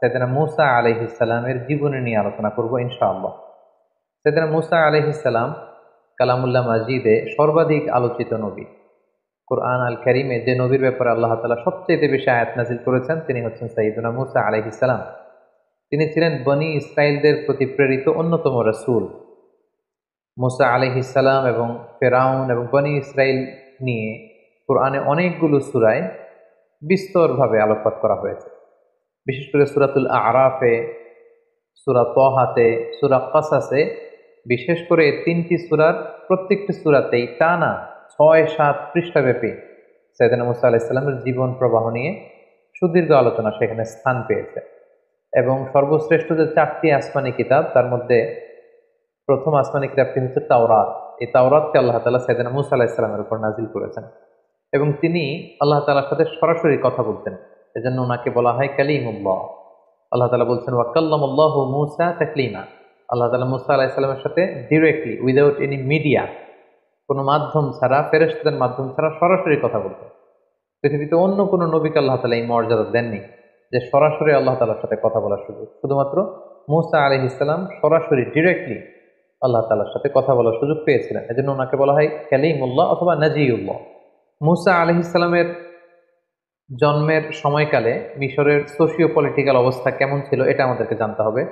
সাইয়েদনা মূসা আলাইহিস সালামের জীবনী নিয়ে আলোচনা করব ইনশাআল্লাহ। সাইয়েদনা মূসা আলাইহিস সালাম কালামুল্লাহ মাজিদে সর্বাধিক আলোচিত নবী। কুরআন আল কারীমে যে নবীর ব্যাপারে আল্লাহ তাআলা সবচেয়ে বেশি আয়াত নাযিল করেছেন তিনি হচ্ছেন সাইয়েদনা মূসা আলাইহিস সালাম। তিনি ছিলেন বনী ইসরাইলদের প্রতি প্রেরিত অন্যতম রাসূল। মূসা আলাইহিস সালাম এবং ফেরাউন এবং বনী ইসরাইল নিয়ে কুরআনে অনেকগুলো সূরায় বিস্তরভাবে আলোকপাত করা হয়েছে। বিশেষ করে সূরাতুল আরাফে, সূরা তাহাতে, সূরা কাসাসে, বিশেষ করে তিনটি সূরার প্রত্যেকটি সূরাতেই টানা ৬-৭ পৃষ্ঠাব্যাপী সাইয়েদনা মূসা আলাইহিস সালামের জীবন প্রবাহ নিয়ে সুদীর্ঘ আলোচনা সেখানে স্থান পেয়েছে। এবং সর্বশ্রেষ্ঠ যে ৪টি আসমানি কিতাব তার মধ্যে প্রথম আসমানি কিতাবটি হচ্ছে তাওরাত। এই তাওরাতকে আল্লাহ তাআলা সাইয়েদনা মূসা আলাইহিস সালামের উপর নাজিল করেছেন এবং তিনি আল্লাহ তাআলার সাথে সরাসরি কথা বলতেন। এজন্য ওনাকে বলা হয় কালিমুল্লাহ। আল্লাহ তাআলা বলছেন ওয়া কাল্লামাল্লাহু মূসা তাকলিমা। আল্লাহ তাআলা মূসা আলাইহিস সালামের সাথে ডিরেক্টলি উইদাউট এনি মিডিয়া, কোনো মাধ্যম ছাড়া, ফেরেশতাদের মাধ্যম ছাড়া সরাসরি কথা বলতেন। পৃথিবীতে অন্য কোনো নবীকে আল্লাহ তাআলা এই মর্যাদা দেননি যে সরাসরি আল্লাহ তাআলার সাথে কথা বলার সুযোগ। শুধুমাত্র মূসা আলাইহিস সালাম সরাসরি ডিরেক্টলি আল্লাহ তাআলার সাথে কথা বলার সুযোগ পেয়েছিলেন। এজন্য ওনাকে বলা হয় কালিমুল্লাহ অথবা নাজিউল্লাহ। মূসা আলাইহিস সালামের জন্মের সময়কালে মিশরের সোশিও পলিটিক্যাল অবস্থা কেমন ছিল এটা আমাদেরকে জানতে হবে।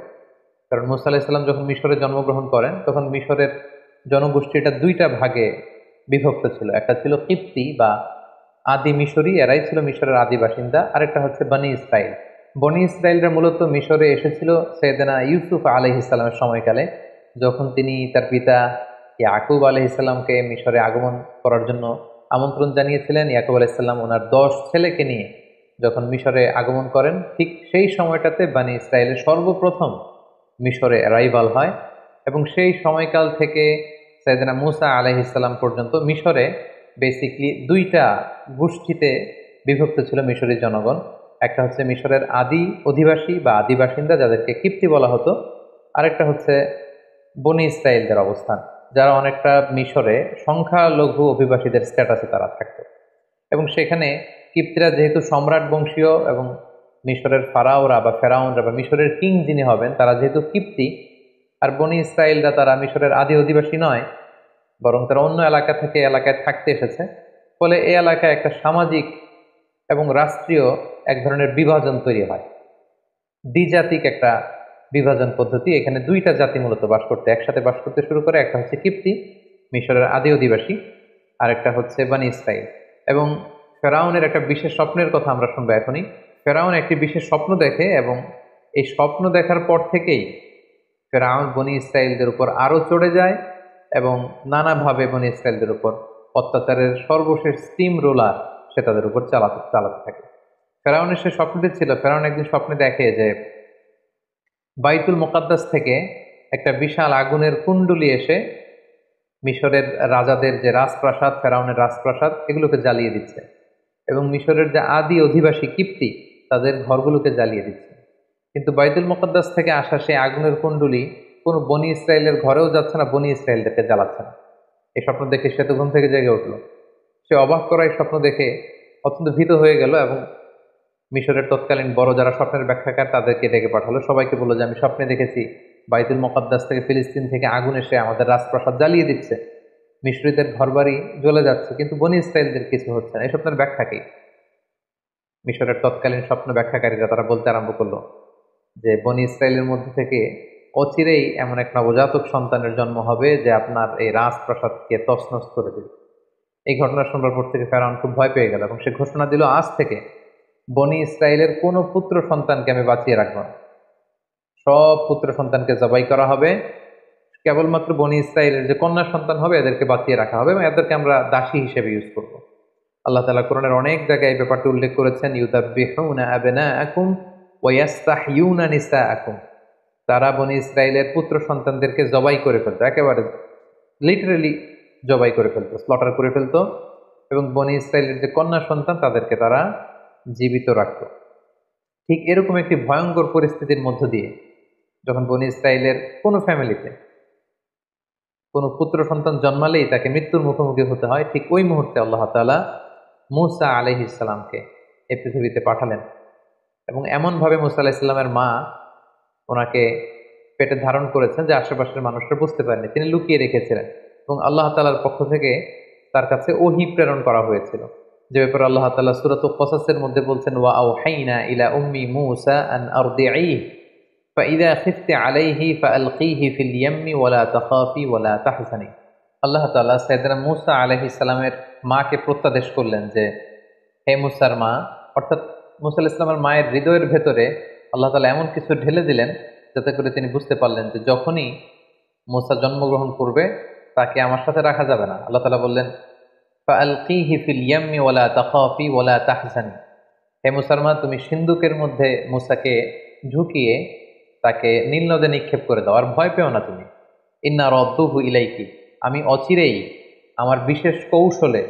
কারণ মূসা আলাইহিস সালাম যখন মিশরে জন্মগ্রহণ করেন তখন মিশরের জনগোষ্ঠীটা দুইটা ভাগে বিভক্ত ছিল। একটা ছিল কিপ্তি বা আদি মিশরী, এরাই ছিল মিশরের আদি বাসিন্দা। আরেকটা হচ্ছে বনী ইসরাইল। বনী ইসরাইলরা মূলত মিশরে এসেছিল সাইয়েদনা ইউসুফ আলাইহিস সালামের সময়কালে, যখন তিনি তার পিতা ইয়াকুব আলাইহিস সালামকে মিশরে আগমন করার জন্য আমন্ত্রণ জানিয়েছিলেন। ইয়াকুব আলাইহিস সালাম ওনার 10 ছেলেকে নিয়ে যখন মিশরে আগমন করেন, ঠিক সেই সময়টাতে বনী ইসরাইলের সর্বপ্রথম মিশরে অ্যারাইভাল হয় এবং সেই সময়কাল থেকে সাইয়েদনা মূসা আলাইহিস সালাম পর্যন্ত মিশরে বেসিকলি দুইটা গোষ্ঠীতে বিভক্ত ছিল মিশরী জনগণ। একটা হচ্ছে মিশরের আদি অধিবাসী বা আদি বাসিন্দা, যাদেরকে কিপ্তি বলা হতো। আরেকটা হচ্ছে বনী ইসরাইলদের অবস্থান, যারা অনেকটা মিশরে সংখ্যালঘু অভিবাসীদের স্ট্যাটাসে তারা থাকতো। এবং সেখানে কিপ্তিরা যেহেতু সম্রাট বংশীয় এবং মিশরের ফারাওরা বা ফেরাউনরা বা মিশরের কিং যিনি হবেন তারা যেহেতু কিপ্তি, আর বনী ইসরাইলরা তারা মিশরের আদি অধিবাসী নয়, বরং তারা অন্য এলাকা থেকে এলাকায় থাকতে এসেছে। ফলে এই এলাকায় একটা সামাজিক এবং রাষ্ট্রীয় এক ধরনের বিভাজন তৈরি হয়, দ্বিজাতিক একটা বিভাজন পদ্ধতি। এখানে দুইটা জাতি মূলত একসাথে বাস করতে শুরু করে। একটা হচ্ছে কিপ্তি, মিশরের আদি অধিবাসী, আর একটা হচ্ছে বনী ইসরাইল। এবং ফেরাউনের একটা বিশেষ স্বপ্নের কথা আমরা শুনবো এখনই। ফেরাউন একটি বিশেষ স্বপ্ন দেখে এবং এই স্বপ্ন দেখার পর থেকেই ফেরাউন বনী ইসরাইলদের উপর আরো চড়ে যায় এবং নানাভাবে বনী ইসরাইলদের উপর অত্যাচারের সর্বশেষ স্টিম রোলার সে তাদের উপর চালাতে থাকে। ফেরাউনের সে স্বপ্নটি ছিল, ফেরাউন একদিন স্বপ্নে দেখে যে বাইতুল মুকাদ্দাস থেকে একটা বিশাল আগুনের কুণ্ডলী এসে মিশরের রাজাদের যে রাজপ্রাসাদ, ফেরাউনের রাজপ্রাসাদ, এগুলোকে জ্বালিয়ে দিচ্ছে এবং মিশরের যে আদি অধিবাসী কিপ্তি তাদের ঘরগুলোকে জ্বালিয়ে দিচ্ছে। কিন্তু বাইতুল মুকাদ্দাস থেকে আসা সেই আগুনের কুণ্ডলী কোনো বনী ইসরাইলের ঘরেও যাচ্ছে না, বনী ইসরাইলদেরকে জ্বালাচ্ছে না। এই স্বপ্ন দেখে সে তো ঘুম থেকে জেগে উঠল। সে অবাক করা এই স্বপ্ন দেখে অত্যন্ত ভীত হয়ে গেল এবং মিশরের তৎকালীন বড় যারা স্বপ্নের ব্যাখ্যাকার তাদেরকে ডেকে পাঠালো। সবাইকে বললো যে আমি স্বপ্নে দেখেছি বাইতুল মুকাদ্দাস থেকে, ফিলিস্তিন থেকে আগুন এসে আমাদের রাজপ্রাসাদ জ্বালিয়ে দিচ্ছে, মিশরীদের ঘরবাড়ি জ্বলে যাচ্ছে, কিন্তু বনী ইসরাইলদের কিছু হচ্ছে না। এই স্বপ্নের ব্যাখ্যা কি? মিশরের তৎকালীন স্বপ্ন ব্যাখ্যাকারীরা তারা বলতে আরম্ভ করলো যে বনী ইসরাইলের মধ্যে থেকে অচিরেই এমন এক নবজাতক সন্তানের জন্ম হবে যে আপনার এই রাজপ্রাসাদকে তছনছ করে দেবে। এই ঘটনা শোনার পর থেকে ফেরাউন খুব ভয় পেয়ে গেল এবং সে ঘোষণা দিল, আজ থেকে বনী ইসরাইলের কোনো পুত্র সন্তানকে আমি বাঁচিয়ে রাখবো না, সব পুত্র সন্তানকে জবাই করা হবে, কেবলমাত্র বনী ইসরাইলের যে কন্যা সন্তান হবে এদেরকে বাঁচিয়ে রাখা হবে এবং এদেরকে আমরা দাসী হিসেবে ইউজ করব। আল্লাহ তাআলা কোরআনের অনেক জায়গায় এই ব্যাপারটা উল্লেখ করেছেন, ইউযাব্বিহুনা আবনাআকুম ওয়া ইস্তাহয়ুনা নিসাআকুম। তারা বনী ইসরাইলের পুত্র সন্তানদেরকে জবাই করে ফেলতো, একেবারে লিটারেলি জবাই করে ফেলতো, স্লটার করে ফেলতো, এবং বনী ইসরাইলের যে কন্যা সন্তান তাদেরকে তারা জীবিত রাখত। ঠিক এরকম একটি ভয়ঙ্কর পরিস্থিতির মধ্য দিয়ে যখন বনী ইসরাইলের কোনো ফ্যামিলিতে কোনো পুত্র সন্তান জন্মালেই তাকে মৃত্যুর মুখোমুখি হতে হয়, ঠিক ওই মুহূর্তে আল্লাহ তাআলা মূসা আলাইহিস সালামকে এই পৃথিবীতে পাঠালেন এবং এমনভাবে মুসা আলাহিসাল্লামের মা ওনাকে পেটে ধারণ করেছেন যে আশেপাশের মানুষরা বুঝতে পারেনি, তিনি লুকিয়ে রেখেছিলেন। এবং আল্লাহ তাআলার পক্ষ থেকে তার কাছে ওহী প্রেরণ করা হয়েছিল, যে ব্যাপারে আল্লাহ তাআলা সূরাতুল কসাসের মধ্যে বলছেন, ওয়া আওহাইনা ইলা উম্মি মূসা আন আরদিঈহি ফাইযা খিফতি আলাইহি ফাআলকিহি ফিল ইয়াম্মি ওয়ালা তাখাফি ওয়ালা তাহজানি। আল্লাহ তাআলা সাইয়েদনা মূসা আলাইহিস সালামের মাকে প্রত্যাদেশ করলেন যে, হে মূসার মা, অর্থাৎ মূসা আলাইহিস সালামের মায়ের হৃদয়ের ভেতরে আল্লাহ তাআলা এমন কিছু ঢেলে দিলেন যাতে করে তিনি বুঝতে পারলেন যে যখনই মূসা জন্মগ্রহণ করবে তাকে আমার সাথে রাখা যাবে না। আল্লাহ তাআলা বললেন, ফাআলকিহি ফিল ইয়াম্মি ওয়ালা তাখাফি ওয়ালা তাহজানি। হে মূসার মা, তুমি সিন্ধুকের মধ্যে মূসাকে ঝুঁকিয়ে তাকে নীল নদে নিক্ষেপ করে দাও, আর ভয় পেও না তুমি। ইন্না রাদ্দুহু ইলাইকি, আমি অচিরেই আমার বিশেষ কৌশলে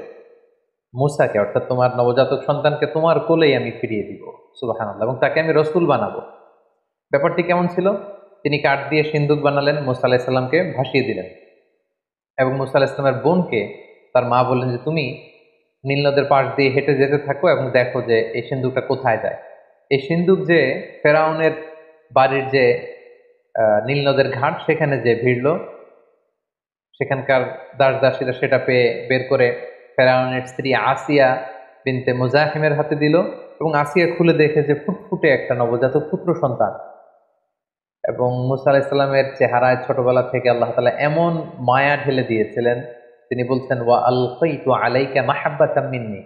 মূসাকে, অর্থাৎ তোমার নবজাতক সন্তানকে তোমার কোলেই আমি ফিরিয়ে দিব। সুবহানাল্লাহ। এবং তাকে আমি রসুল বানাবো। ব্যাপারটি কেমন ছিল? তিনি কাঠ দিয়ে সিন্দুক বানালেন, মূসা আলাইহিস সালামকে ভাসিয়ে দিলেন, এবং মূসা আলাইহিস সালামের বোনকে তার মা বললেন যে তুমি নীল নদের পাশ দিয়ে হেঁটে যেতে থাকো এবং দেখো যে এই সিন্দুকটা কোথায় যায়। এই সিন্দুক যে ফেরাউনের বাড়ির যে নীল নদের ঘাট, সেখানে যে ভিড়ল, সেখানকার দাস দাসীরা সেটা পেয়ে বের করে ফেরাউনের স্ত্রী আসিয়া বিনতে মুজাহিমের হাতে দিল, এবং আসিয়া খুলে দেখে যে ফুটফুটে একটা নবজাতক পুত্র সন্তান। এবং মূসা আলাইহিস সালামের চেহারায় ছোটবেলা থেকে আল্লাহ তাআলা এমন মায়া ঢেলে দিয়েছিলেন, তিনি বলছেন, ওয়া আলকাইতু আলাইকা মাহাব্বাতাম মিন্নি।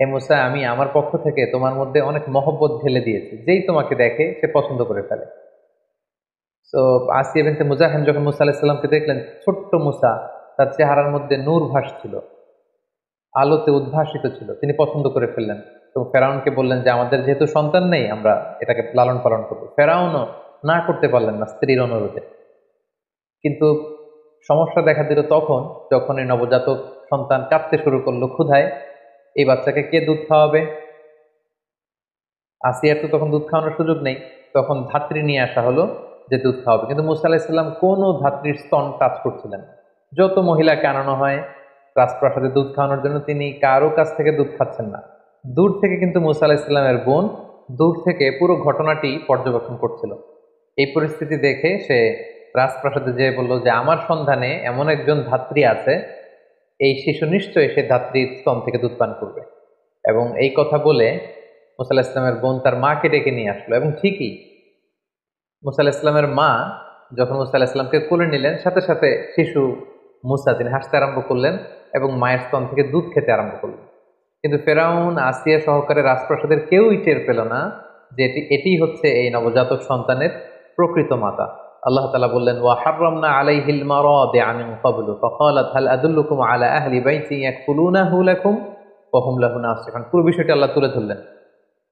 হে মূসা, আমি আমার পক্ষ থেকে তোমার মধ্যে অনেক মহব্বত ঢেলে দিয়েছি, যেই তোমাকে দেখে সে পছন্দ করে ফেলে। তো আসিয়া বিনতে মুজাহিম যখন মূসা আলাইহিস সালামকে দেখলেন, ছোট্ট মূসা, তার চেহারার মধ্যে নূর ভাসছিল, আলোতে উদ্ভাসিত ছিল, তিনি পছন্দ করে ফেললেন এবং ফেরাউনকে বললেন যে আমাদের যেহেতু সন্তান নেই, আমরা এটাকে লালন পালন করবো। ফেরাউনও না করতে পারলেন না স্ত্রীর অনুরোধে। কিন্তু সমস্যা দেখা দিল তখন, যখন এই নবজাতক সন্তান কাঁদতে শুরু করলো ক্ষুধায়। এই বাচ্চাকে কে দুধ খাওয়াবে? আসিয়ার তো তখন দুধ খাওয়ানোর সুযোগ নেই। তখন ধাত্রী নিয়ে আসা হলো যে দুধ খাওয়াবে, কিন্তু মূসা আলাইহিস সালাম কোনো ধাত্রীর স্তন টাচ করছিলেন না। যত মহিলাকে আনানো হয় রাজপ্রাসাদে দুধ খাওয়ানোর জন্য, তিনি কারো কাছ থেকে দুধ খাচ্ছেন না। দূর থেকে কিন্তু মূসা আলাইহিস সালামের বোন দূর থেকে পুরো ঘটনাটি পর্যবেক্ষণ করছিল। এই পরিস্থিতি দেখে সে রাজপ্রাসাদে যেয়ে বলল যে আমার সন্ধানে এমন একজন ধাত্রী আছে, এই শিশু নিশ্চয়ই সে ধাত্রীর স্তন থেকে দুধ পান করবে। এবং এই কথা বলে মূসা আলাইহিস সালামের বোন তার মাকে ডেকে নিয়ে আসলো, এবং ঠিকই মূসা আলাইহিস সালামের মা যখন মূসা আলাইহিস সালামকে কোলে নিলেন, সাথে সাথে শিশু মূসা তিনি হাসতে আরম্ভ করলেন এবং মায়ের স্তন থেকে দুধ খেতে আরম্ভ করলেন। কিন্তু ফেরাউন, আসিয়া সহকারে রাজপ্রাসাদের কেউই টের পেল না যে এটি হচ্ছে এই নবজাতক সন্তানের প্রকৃত মাতা। আল্লাহ তাআলা বললেন, ওয়া হাররামনা আলাইহিল মারাদিআ মিন ক্বাবলু ফাকালাত হাল আদুল্লুকুম আলা আহলি বাইতিন ইয়াকফুলুনাহু লাকুম ওয়া হুম লাহু নাসিহুন। পুরো বিষয়টি আল্লাহ তুলে ধরলেন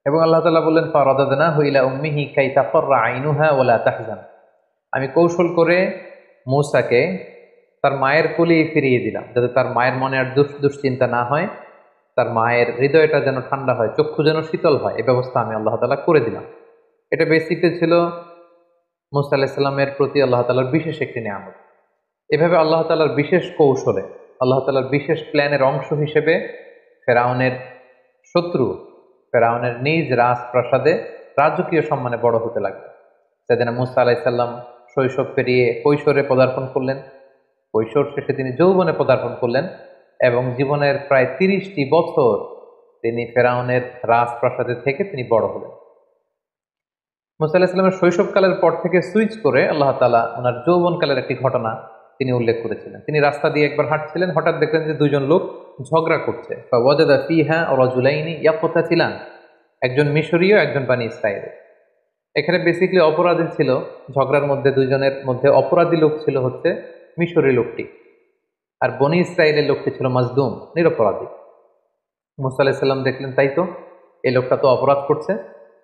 এবং আল্লাহ তাআলা বললেন, ফারাদাদনাহু ইলা উম্মিহি কাই তাকাররা আইনুহা ওয়া লা তাহজান। আমি কৌশল করে মূসাকে তার মায়ের কোলেই ফিরিয়ে দিলাম, যাতে তার মায়ের মনে আর দুশ্চিন্তা না হয়, তার মায়ের হৃদয়টা যেন ঠান্ডা হয়, চক্ষু যেন শীতল হয়, এই ব্যবস্থা আমি আল্লাহ তাআলা করে দিলাম। এটা বেসিকলি ছিল মূসা আলাইহিস সালামের প্রতি আল্লাহ তাআলার বিশেষ একটি নিয়ামত। এভাবে আল্লাহ তাআলার বিশেষ কৌশলে, আল্লাহ তাআলার বিশেষ প্ল্যানের অংশ হিসেবে ফেরাউনের শত্রু, ফেরাউনের নিজ রাজপ্রাসাদে রাজকীয় সম্মানে বড় হতে লাগলো। সেদিন মূসা আলাইহিস সালাম শৈশব পেরিয়ে কৈশোরে পদার্পণ করলেন, কৈশোর শেষে তিনি যৌবনে পদার্পণ করলেন, এবং জীবনের প্রায় 30টি বছর তিনি ফেরাউনের রাজপ্রাসাদে থেকে তিনি বড় হলেন। মূসা আলাইহিস সালামের শৈশবকালের পর থেকে সুইচ করে আল্লাহ তাআলা ওনার যৌবনকালের একটি ঘটনা তিনি উল্লেখ করেছিলেন। তিনি রাস্তা দিয়ে একবার হাঁটছিলেন, হঠাৎ দেখলেন যে দুজন লোক ঝগড়া করছে। ফাওয়াজাদা ফিহা রাজুলাইনি ইয়াকতাতিলান, একজন মিশরীয়, একজন বানি ইসরাঈলী। এখানে বেসিক্যালি অপরাধী ছিল ঝগড়ার মধ্যে, দুইজনের মধ্যে অপরাধী লোক ছিল হচ্ছে মিশরী লোকটি, আর বনি ইসরাঈলের লোকটি ছিল মাজদুম, নিরপরাধী। মূসা আলাইহিস সালাম দেখলেন তাই তো, এই লোকটা তো অপরাধ করছে।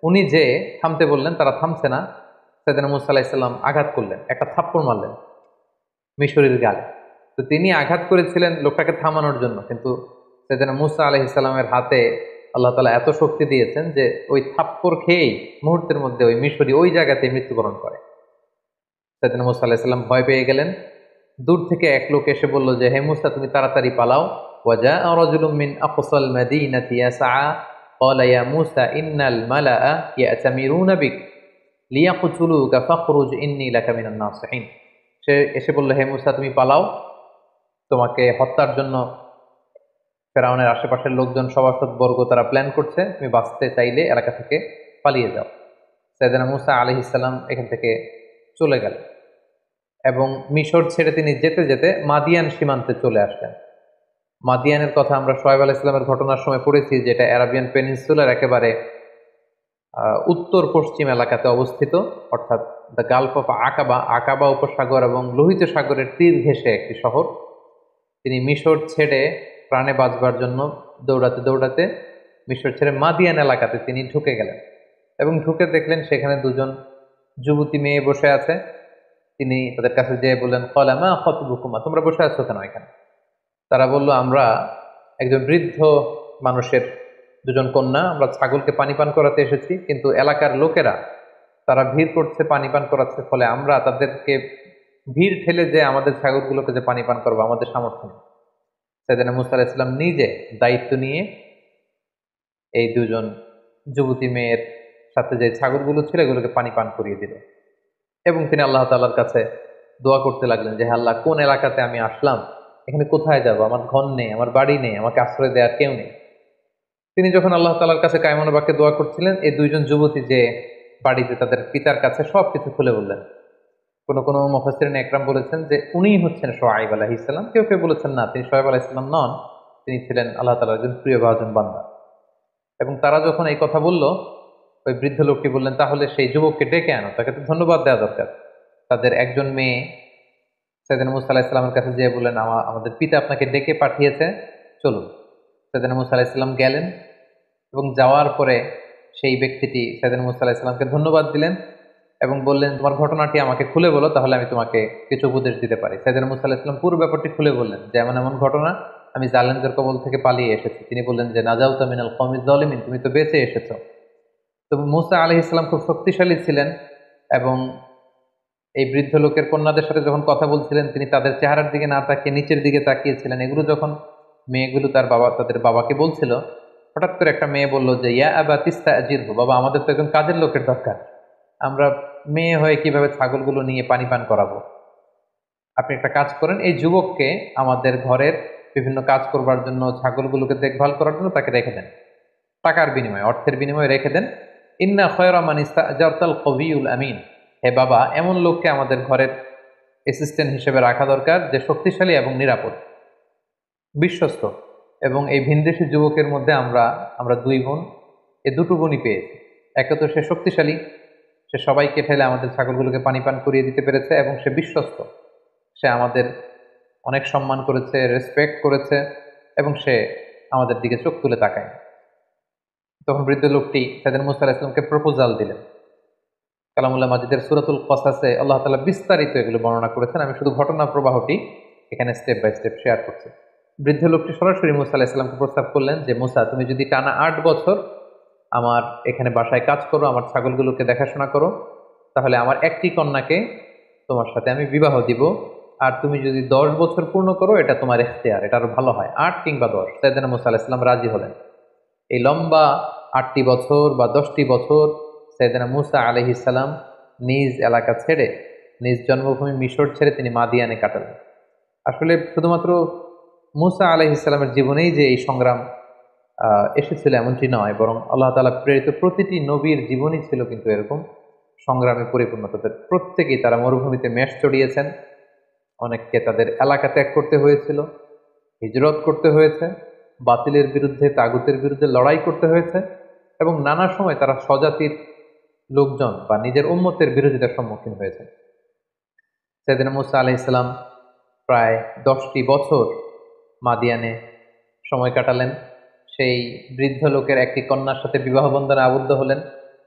উনি যে থামতে বললেন, তারা থামছে না। সেদিন মূসা আলাইহিস সালাম আঘাত করলেন, একটা থাপ্পড় মারলেন মিশরীর গালে। তো তিনি আঘাত করেছিলেন লোকটাকে থামানোর জন্য, কিন্তু সেদিন মূসা আলাইহিস সালামের হাতে আল্লাহ তাআলা এত শক্তি দিয়েছেন যে ওই থাপ্পড় খেয়েই মুহূর্তের মধ্যে ওই মিশরী ওই জায়গাতে মৃত্যুবরণ করে। সেদিন মূসা আলাইহিস সালাম ভয় পেয়ে গেলেন। দূর থেকে এক লোক এসে বলল যে, হে মূসা, তুমি তাড়াতাড়ি পালাও। ওয়াজা রাজুলুম মিন আকসাল মাদিনাতি ইয়াসআ قال يا موسى إن الملأ يأتمرون بك লিয়াকুতুলুকা ফাখরুজ ইন্নী লাকা মিনান নাসিহিন। সে এসে বলল, হে মুসা, তুমি পালাও, তোমাকে হত্যার জন্য ফেরাউনের আশেপাশের লোকজন, সভাসদ বর্গ তারা প্ল্যান করছে, তুমি বাঁচতে চাইলে এলাকা থেকে পালিয়ে যাও। সাইয়েদনা মুসা আলাইহিস সালাম এখান থেকে চলে গেল এবং মিশর ছেড়ে তিনি যেতে যেতে মাদিয়ান সীমান্তে চলে আসলেন। মাদিয়ানের কথা আমরা শুআয়ব আলাইহিস সালামের ঘটনার সময় পড়েছি, যেটা অ্যারাবিয়ান পেনিনসুলার একেবারে উত্তর পশ্চিম এলাকাতে অবস্থিত, অর্থাৎ দ্য গালফ অফ আকাবা, আকাবা উপসাগর এবং লোহিত সাগরের তীর ঘেঁষে একটি শহর। তিনি মিশর ছেড়ে প্রাণে বাঁচবার জন্য দৌড়াতে দৌড়াতে মিশর ছেড়ে মাদিয়ান এলাকাতে তিনি ঢুকে গেলেন এবং ঢুকে দেখলেন সেখানে দুজন যুবতী মেয়ে বসে আছে। তিনি তাদের কাছে যেয়ে বললেন, ক্বালা মা খাতুবুকুমা, তোমরা বসে আছো কেন এখানে? তারা বলল, আমরা একজন বৃদ্ধ মানুষের দুজন কন্যা, আমরা ছাগলকে পানি পান করাতে এসেছি, কিন্তু এলাকার লোকেরা তারা ভিড় করছে, পানি পান করাচ্ছে, ফলে আমরা তাদেরকে ভিড় ঠেলে যে আমাদের ছাগলগুলোকে যে পানি পান করবো আমাদের সামর্থ্য নেই। সাইয়েদনা মুসা আলাইহিস সালাম নিজে দায়িত্ব নিয়ে এই দুজন যুবতী মেয়ের সাথে যে ছাগলগুলো ছিল এগুলোকে পানি পান করিয়ে দিল এবং তিনি আল্লাহ তাআলার কাছে দোয়া করতে লাগলেন যে, হে আল্লাহ, কোন এলাকাতে আমি আসলাম, এখানে কোথায় যাব? আমার ঘর নেই, আমার বাড়ি নেই, আমাকে আশ্রয় দেওয়ার কেউ নেই। তিনি যখন আল্লাহ তাআলার কাছে কায়মন বাক্যে দোয়া করছিলেন, এই দুইজন যুবতী যে বাড়িতে তাদের পিতার কাছে সবকিছু খুলে বললেন। কোন কোন মুফাসসিরিন একরাম বলেছেন যে উনিই হচ্ছেন শুআয়ব আলাইহিস সালাম, কেউ কেউ বলেছেন না, তিনি শুআয়ব আলাইহিস সালাম নন, তিনি ছিলেন আল্লাহ তাআলার একজন প্রিয় ভাজন বান্দা। এবং তারা যখন এই কথা বলল, ওই বৃদ্ধ লোকটি বললেন, তাহলে সেই যুবককে ডেকে আনো, তাকে তো ধন্যবাদ দেওয়া দরকার। তাদের একজন মেয়ে সাইয়েদনা মুসা আলাইহিস সালামের কাছে যেয়ে বললেন, আমাদের পিতা আপনাকে ডেকে পাঠিয়েছে, চলুন। সাইয়েদনা মুসা আলাইহিস সালাম গেলেন এবং যাওয়ার পরে সেই ব্যক্তিটি সাইয়েদনা মুসা আলাইহিস সালামকে ধন্যবাদ দিলেন এবং বললেন, তোমার ঘটনাটি আমাকে খুলে বলো, তাহলে আমি তোমাকে কিছু উপদেশ দিতে পারি। সাইয়েদনা মুসা আলাইহিস সালাম পুরো ব্যাপারটি খুলে বললেন যে, এমন এমন ঘটনা, আমি জালেমদের কবল থেকে পালিয়ে এসেছি। তিনি বললেন যে, নাজাউতা মিনাল কওমিজ জালিমিন, তুমি তো বেঁচে এসেছো। তো মুসা আলাইহিস সালাম খুব শক্তিশালী ছিলেন এবং এই বৃদ্ধ লোকের কন্যাদের সাথে যখন কথা বলছিলেন, তিনি তাদের চেহারার দিকে না তাকিয়ে নিচের দিকে তাকিয়েছিলেন। এগুলো যখন মেয়েগুলো তাদের বাবাকে বলছিল, হঠাৎ করে একটা মেয়ে বলল যে, ইয়া আবা তিস্তাজিরহু, বাবা, আমাদের তো একজন কাজের লোকের দরকার, আমরা মেয়ে হয়ে কিভাবে ছাগলগুলো নিয়ে পানি পান করাবো? আপনি একটা কাজ করেন, এই যুবককে আমাদের ঘরের বিভিন্ন কাজ করবার জন্য, ছাগলগুলোকে দেখভাল করার জন্য তাকে রেখে দেন, টাকার বিনিময়ে, অর্থের বিনিময়ে রেখে দেন। ইন্না খায়রা মান ইস্তাজারতাল কবিয়ুল আমিন, হে বাবা, এমন লোককে আমাদের ঘরের অ্যাসিস্ট্যান্ট হিসেবে রাখা দরকার যে শক্তিশালী এবং নিরাপদ, বিশ্বস্ত। এবং এই ভিনদেশী যুবকের মধ্যে আমরা দুই বোন, এ দুটো গুণই পেয়েছি। একে তো সে শক্তিশালী, সে সবাইকে ঠেলে আমাদের ছাগলগুলোকে পানি পান করিয়ে দিতে পেরেছে, এবং সে বিশ্বস্ত, সে আমাদের অনেক সম্মান করেছে, রেসপেক্ট করেছে, এবং সে আমাদের দিকে চোখ তুলে তাকায়। তখন বৃদ্ধ লোকটি সাইয়েদনা মুসা আলাইহিস সালামকে প্রপোজাল দিলেন। কালামুল্লাহ মাজিদের সূরাতুল কসাসে আল্লাহ তাআলা বিস্তারিত এগুলো বর্ণনা করেছেন, আমি শুধু ঘটনা প্রবাহটি এখানে স্টেপ বাই স্টেপ শেয়ার করছি। বৃদ্ধ লোকটি সরাসরি মুসা আলাইহিস সালামকে প্রস্তাব করলেন যে, মুসা, তুমি যদি টানা 8 বছর আমার এখানে বাসায় কাজ করো, আমার ছাগলগুলোকে দেখাশোনা করো, তাহলে আমার একটি কন্যাকে তোমার সাথে আমি বিবাহ দিব। আর তুমি যদি 10 বছর পূর্ণ করো, এটা তোমার ইখতিয়ার, এটা আরো ভালো হয়, 8 কিংবা 10। সাইয়েদনা মুসা আলাইহিস সালাম রাজি হলেন। এই লম্বা 8টি বছর বা 10টি বছর সাইয়েদনা মুসা আলাইহিস সালাম নিজ এলাকা ছেড়ে, নিজ জন্মভূমি মিশর ছেড়ে তিনি মাদিয়ানে কাটালেন। আসলে শুধুমাত্র মুসা আলাইহিস সালামের জীবনেই যে এই সংগ্রাম এসেছিল এমনটি নয়, বরং আল্লাহ তাআলা প্রেরিত প্রতিটি নবীর জীবনই ছিল কিন্তু এরকম সংগ্রামে পরিপূর্ণ। তাদের প্রত্যেকেই তারা মরুভূমিতে মেষ চড়িয়েছেন, অনেককে তাদের এলাকা ত্যাগ করতে হয়েছিল, হিজরত করতে হয়েছে, বাতিলের বিরুদ্ধে, তাগুতের বিরুদ্ধে লড়াই করতে হয়েছে, এবং নানা সময় তারা স্বজাতির লোকজন বা নিজের উম্মতের বিরোধিতার সম্মুখীন হয়েছে। সাইয়েদনা মুসা আলাইহিস সালাম প্রায় 10টি বছর মাদিয়ানে সময় কাটালেন। সেই বৃদ্ধ লোকের একটি কন্যার সাথে বিবাহ বন্ধনে আবদ্ধ হলেন।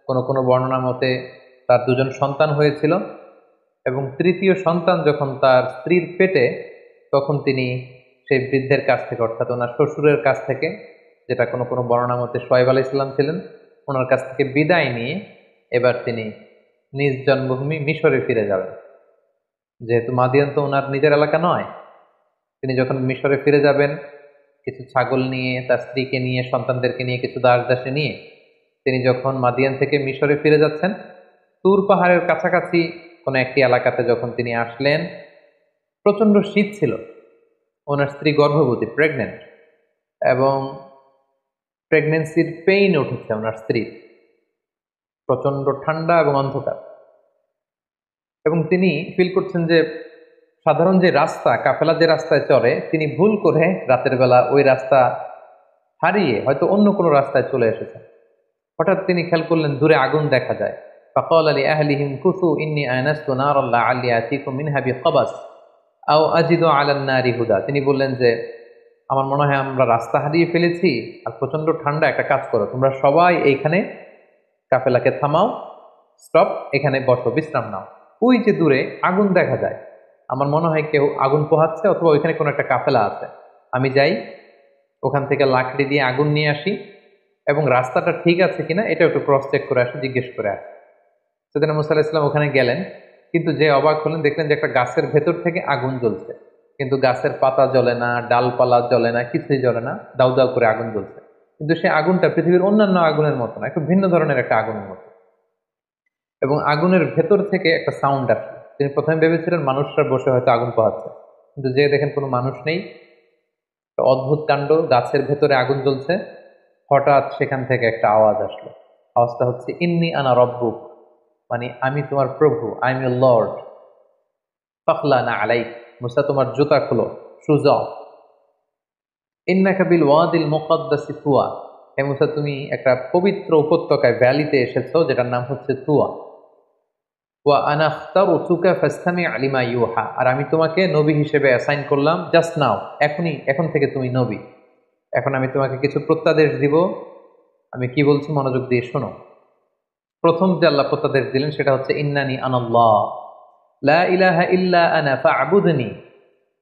কোনো কোনো বর্ণনা মতে তার 2জন সন্তান হয়েছিল, এবং তৃতীয় সন্তান যখন তার স্ত্রীর পেটে, তখন তিনি সেই বৃদ্ধের কাছ থেকে, অর্থাৎ ওনার শ্বশুরের কাছ থেকে, যেটা কোনো কোনো বর্ণনা মতে শুআয়ব আলাইহিস সালাম ছিলেন, ওনার কাছ থেকে বিদায় নিয়ে এবার তিনি নিজ জন্মভূমি মিশরে ফিরে যাবেন। যেহেতু মাদিয়ান তো ওনার নিজের এলাকা নয়, তিনি যখন মিশরে ফিরে যাবেন, কিছু ছাগল নিয়ে, তার স্ত্রীকে নিয়ে, সন্তানদেরকে নিয়ে, কিছু দাস দাসী নিয়ে তিনি যখন মাদিয়ান থেকে মিশরে ফিরে যাচ্ছেন, তুর পাহাড়ের কাছাকাছি কোনো একটি এলাকাতে যখন তিনি আসলেন, প্রচন্ড শীত ছিল। ওনার স্ত্রী গর্ভবতী, প্রেগনেন্ট, এবং প্রেগনেন্সির পেইন উঠেছে ওনার স্ত্রীর, প্রচন্ড ঠান্ডা এবং অন্ধকার। এবং তিনি ফিল করছেন যে সাধারণ যে রাস্তা, কাফেলা যে রাস্তায় চলে, তিনি ভুল করে রাতের বেলা ওই রাস্তা হারিয়ে হয়তো অন্য কোনো রাস্তায় চলে এসেছেন। হঠাৎ তিনি খেয়াল করলেন দূরে আগুন দেখা যায়। ফাকাল আলী আহলিহিম কুসু ইন্নী আনাস্তু নারান লাআল্লি আতীকুম মিনহা বিকবাস আও আজিদু আলান নারি হুদা। তিনি বললেন যে আমার মনে হয় আমরা রাস্তা হারিয়ে ফেলেছি, আর প্রচন্ড ঠান্ডা, একটা কাজ করো, তোমরা সবাই এইখানে কাফেলাকে থামাও, স্টপ, এখানে বসো, বিশ্রাম নাও। ওই যে দূরে আগুন দেখা যায়, আমার মনে হয় কেউ আগুন পোহাচ্ছে, অথবা ওইখানে কোনো একটা কাফেলা আছে। আমি যাই, ওখান থেকে লাকড়ি দিয়ে আগুন নিয়ে আসি, এবং রাস্তাটা ঠিক আছে কিনা এটা একটু ক্রস চেক করে আসি, জিজ্ঞেস করে আসি। সেদিন মুসা আলাইহিস সালাম ওখানে গেলেন, কিন্তু যে অবাক হলেন, দেখলেন যে একটা গাছের ভেতর থেকে আগুন জ্বলছে, কিন্তু গাছের পাতা জ্বলে না, ডালপালা জ্বলে না, কিছুই জ্বলে না, দাউ দাউ করে আগুন জ্বলছে। কিন্তু সেই আগুনটা পৃথিবীর অন্যান্য আগুনের মতো না, একটু ভিন্ন ধরনের একটা আগুনের মতো। এবং আগুনের ভেতর থেকে একটা সাউন্ড আসে। তিনি প্রথমে ভেবেছিলেন মানুষরা বসে হয়তো আগুন পোহাচ্ছে, কিন্তু যে দেখেন কোনো মানুষ নেই, একটা অদ্ভুত কাণ্ড, গাছের ভেতরে আগুন জ্বলছে। হঠাৎ সেখান থেকে একটা আওয়াজ আসলো। আওয়াজটা হচ্ছে ইন্নী আনা রব্বুক, মানে আমি তোমার প্রভু, আই এম ইউর লর্ড। ফাখলা না আলাইক, মুসা তোমার জুতা খুলো, শুজ অফ। ইন্নাকা বিল ওয়াদিল মুকাদ্দাসি তুয়া, হে মুসা তুমি একটা পবিত্র উপত্যকায়, ভ্যালিতে এসেছো, যেটার নাম হচ্ছে তুয়া। ওয়া আনা আখতারতুকা ফাসতামি' লিমা ইউহা, আর আমি তোমাকে নবী হিসেবে অ্যাসাইন করলাম জাস্ট নাও, এখন থেকে তুমি নবী। এখন আমি তোমাকে কিছু প্রত্যাদেশ দিব, আমি কি বলছি মনোযোগ দিয়ে শোনো। প্রথম যে আল্লাহ প্রত্যাদেশ দিলেন সেটা হচ্ছে ইন্নানি আনাল্লাহ লা ইলাহা ইল্লা আনা ফা'বুদনি,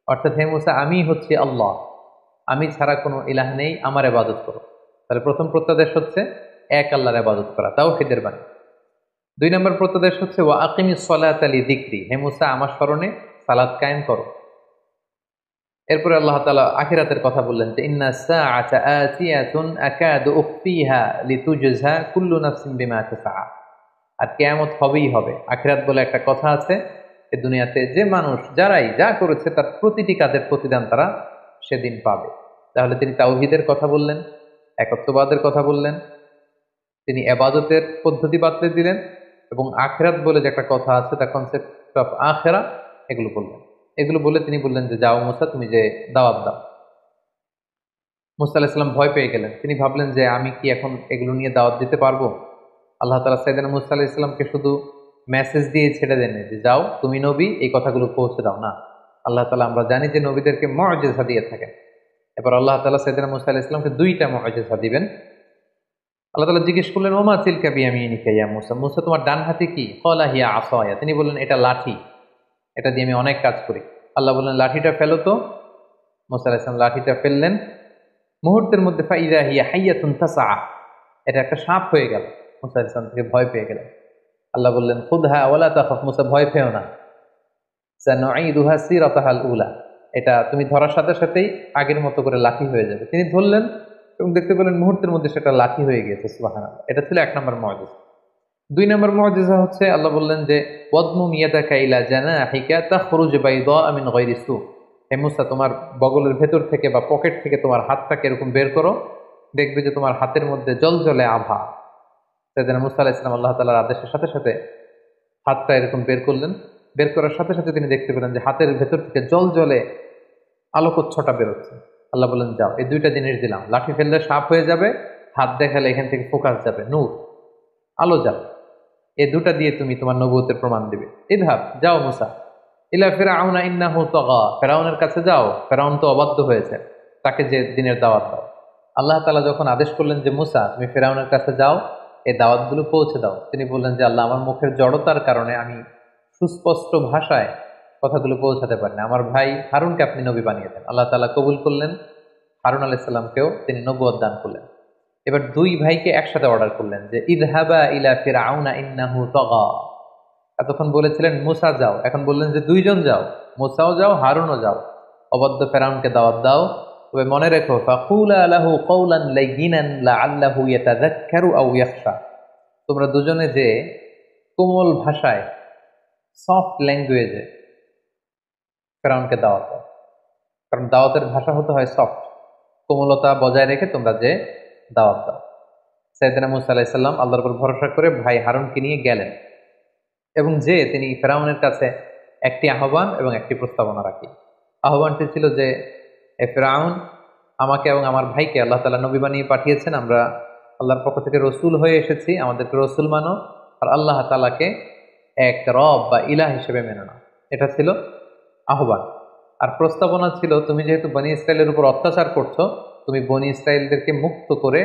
অর্থাৎ হে মুসা আমি হচ্ছি আল্লাহ, আমি ছাড়া কোনো ইলাহ নেই, আমার ইবাদত করো। তাহলে প্রথম প্রত্যাদেশ হচ্ছে এক আল্লাহর ইবাদত করা, তাওহীদের বাণী। 2 নম্বর প্রত্যাদেশ হচ্ছে ওয়া আকিমিস সালাতা লিযিকরি, হে মুসা আমার স্মরণে সালাত কায়েম করো। এরপরে আল্লাহ তাআলা আখিরাতের কথা বললেন যে ইন্নাস সাআতা আতিয়াতুন আকাদু উখফিহা লিতুজজা কুল্লু নাফসিন বিমা তাসআ, আর কিয়ামত হবেই হবে। আখিরাত বলে একটা কথা আছে, এই দুনিয়াতে যে মানুষ যারাই যা করেছে তার প্রতিটি কাজের প্রতিদান তারা সেদিন পাবে। তাহলে তিনি তাওহীদের কথা বললেন, একত্ববাদের কথা বললেন, তিনি ইবাদতের পদ্ধতি বাতলে দিলেন, এবং আখিরাত বলে যে একটা কথা আছে, দ্য কনসেপ্ট অফ আখিরা, এগুলো বললেন। এগুলো বলে তিনি বললেন যে যাও মুসা, তুমি যে দাওয়াত দাও। মুসা আলাইহিস সালাম ভয় পেয়ে গেলেন। তিনি ভাবলেন যে আমি কি এখন এগুলো নিয়ে দাওয়াত দিতে পারবো? আল্লাহ তাআলা সাইয়েদনা মুসা আলাইহিস সালামকে শুধু মেসেজ দিয়ে ছেড়ে দেন যে যাও তুমি নবী, এই কথাগুলো পৌঁছে দাও না। আল্লাহ তাআলা আমরা জানি যে নবীদেরকে মুআজিজা দিয়ে থাকেন। এবার আল্লাহ তাআলা সাইয়েদনা মুসা আলাইহিস সালামকে 2টা মুআজিজা দিবেন। আল্লাহ তাআলা জিজ্ঞেস করলেন ওমা তিলকা বিয়ামিনিকা ইয়া মুসা, মুসা তোমার ডান হাতে কি? ক্বালা হিয়া আসায়া, তিনি বললেন এটা লাঠি, এটা দিয়ে আমি অনেক কাজ করি। আল্লাহ বললেন লাঠিটা ফেলো তো। মুসা আলাইহিস সালাম লাঠিটা ফেললেন, মুহূর্তের মধ্যে ফাইদা হিয়া হাইয়াতুন তাসআ, এটা একটা সাপ হয়ে গেল। মুসা আলাইহিস সালাম থেকে ভয় পেয়ে গেলেন। আল্লাহ বললেন খুদহা ওয়ালা তাখাফ, মুসা ভয় পেও না, সানুঈদুহা সিরাতাহাল উলা, এটা তুমি ধরার সাথে সাথেই আগের মতো করে লাঠি হয়ে যাবে। তিনি ধরলেন এবং দেখতে পেলেন মুহূর্তের মধ্যে সেটা লাঠি হয়ে গিয়েছে। সুবহানাল্লাহ। এটা ছিল 1 নম্বর মুআজিজা। 2 নম্বর মুআজিজা হচ্ছে আল্লাহ বললেন যে ওয়াদমুম ইয়াদাকা ইলা জানাহিকা তাখরুজ বাইদা মিন গায়রি সু, হে মুসা তোমার বগলের ভেতর থেকে বা পকেট থেকে তোমার হাতটাকে এরকম বের করো, দেখবে যে তোমার হাতের মধ্যে জ্বলজ্বলে আভা। সাইয়েদনা মুসা আলাইহিস সালাম আল্লাহ তাআলার আদেশের সাথে সাথে হাতটা এরকম বের করলেন। বের করার সাথে সাথে তিনি দেখতে পেলেন যে হাতের ভেতর থেকে জ্বলজ্বলে আলোকচ্ছটা বেরোচ্ছে। আল্লাহ বললেন যাও, এই 2টা জিনিস দিলাম, লাঠি ফেললে সাপ হয়ে যাবে, হাত দেখালে এখান থেকে ফোকাস যাবে, নূর, আলো যাবে। এই 2টা দিয়ে তুমি তোমার নবুয়তের প্রমাণ দিবে। ইযহাব, যাও মুসা, ইলা ফিরআউনা ইন্নাহু তাগা, ফিরআউনের কাছে যাও, ফিরআউন তো অবাধ্য হয়েছে, তাকে যে দিনের দাওয়াত দাও। আল্লাহ তাআলা যখন আদেশ করলেন যে মুসা তুমি ফিরআউনের কাছে যাও, এই দাওয়াতগুলো পৌঁছে দাও, তিনি বললেন যে আল্লাহ আমার মুখের জড়তার কারণে আমি সুস্পষ্ট ভাষায় কথাগুলো পৌঁছাতে পারেন, আমার ভাই হারুনকে আপনি নবী বানিয়ে দেন। আল্লাহ তাআলা কবুল করলেন, হারুন আলাইহিস সালামকেও তিনি নবুয়ত দান করলেন। এবার 2 ভাইকে একসাথে অর্ডার করলেন যে ইযহাবা ইলা ফিরআউনা ইন্নাহু তাগা। এতক্ষণ বলেছিলেন মুসা যাও, এখন বললেন যে 2 জন যাও, মুসাও যাও, হারুনও যাও, অবাধ্য ফেরাউনকে দাওয়াত দাও, তবে মনে রেখো, ফাকুলা লাহু কওলান লাইয়িনান লাআল্লাহু ইয়াতাযাক্কারু আও ইয়াখশা, তোমরা দুজনে যে কোমল ভাষায়, সফট ল্যাঙ্গুয়েজে ফেরাউনকে দাওয়াত দাও। কারণ দাওয়াতের ভাষা হতে হয় সফট, কোমলতা বজায় রেখে তোমরা যে দাওয়াত দাও। সাইয়েদনা মূসা আলাইহিস সালাম আল্লাহর উপর ভরসা করে ভাই হারুনকে নিয়ে গেলেন এবং যে তিনি ফেরাউনের কাছে একটি আহ্বান এবং একটি প্রস্তাবনা রাখি। আহ্বানটি ছিল যে, এ ফেরাউন, আমাকে এবং আমার ভাইকে আল্লাহ তাআলা নবী বানিয়ে পাঠিয়েছেন, আমরা আল্লাহর পক্ষ থেকে রসুল হয়ে এসেছি, আমাদেরকে রসুল মানো, আর আল্লাহ তাআলাকে এক রব বা ইলাহ হিসেবে মেনে নাও। এটা ছিল আহ্বান। আর প্রস্তাবনা ছিল, তুমি যেহেতু বনি ইসরায়েলের উপর অত্যাচার করছো, তুমি বনি ইসরায়েলদেরকে মুক্ত করে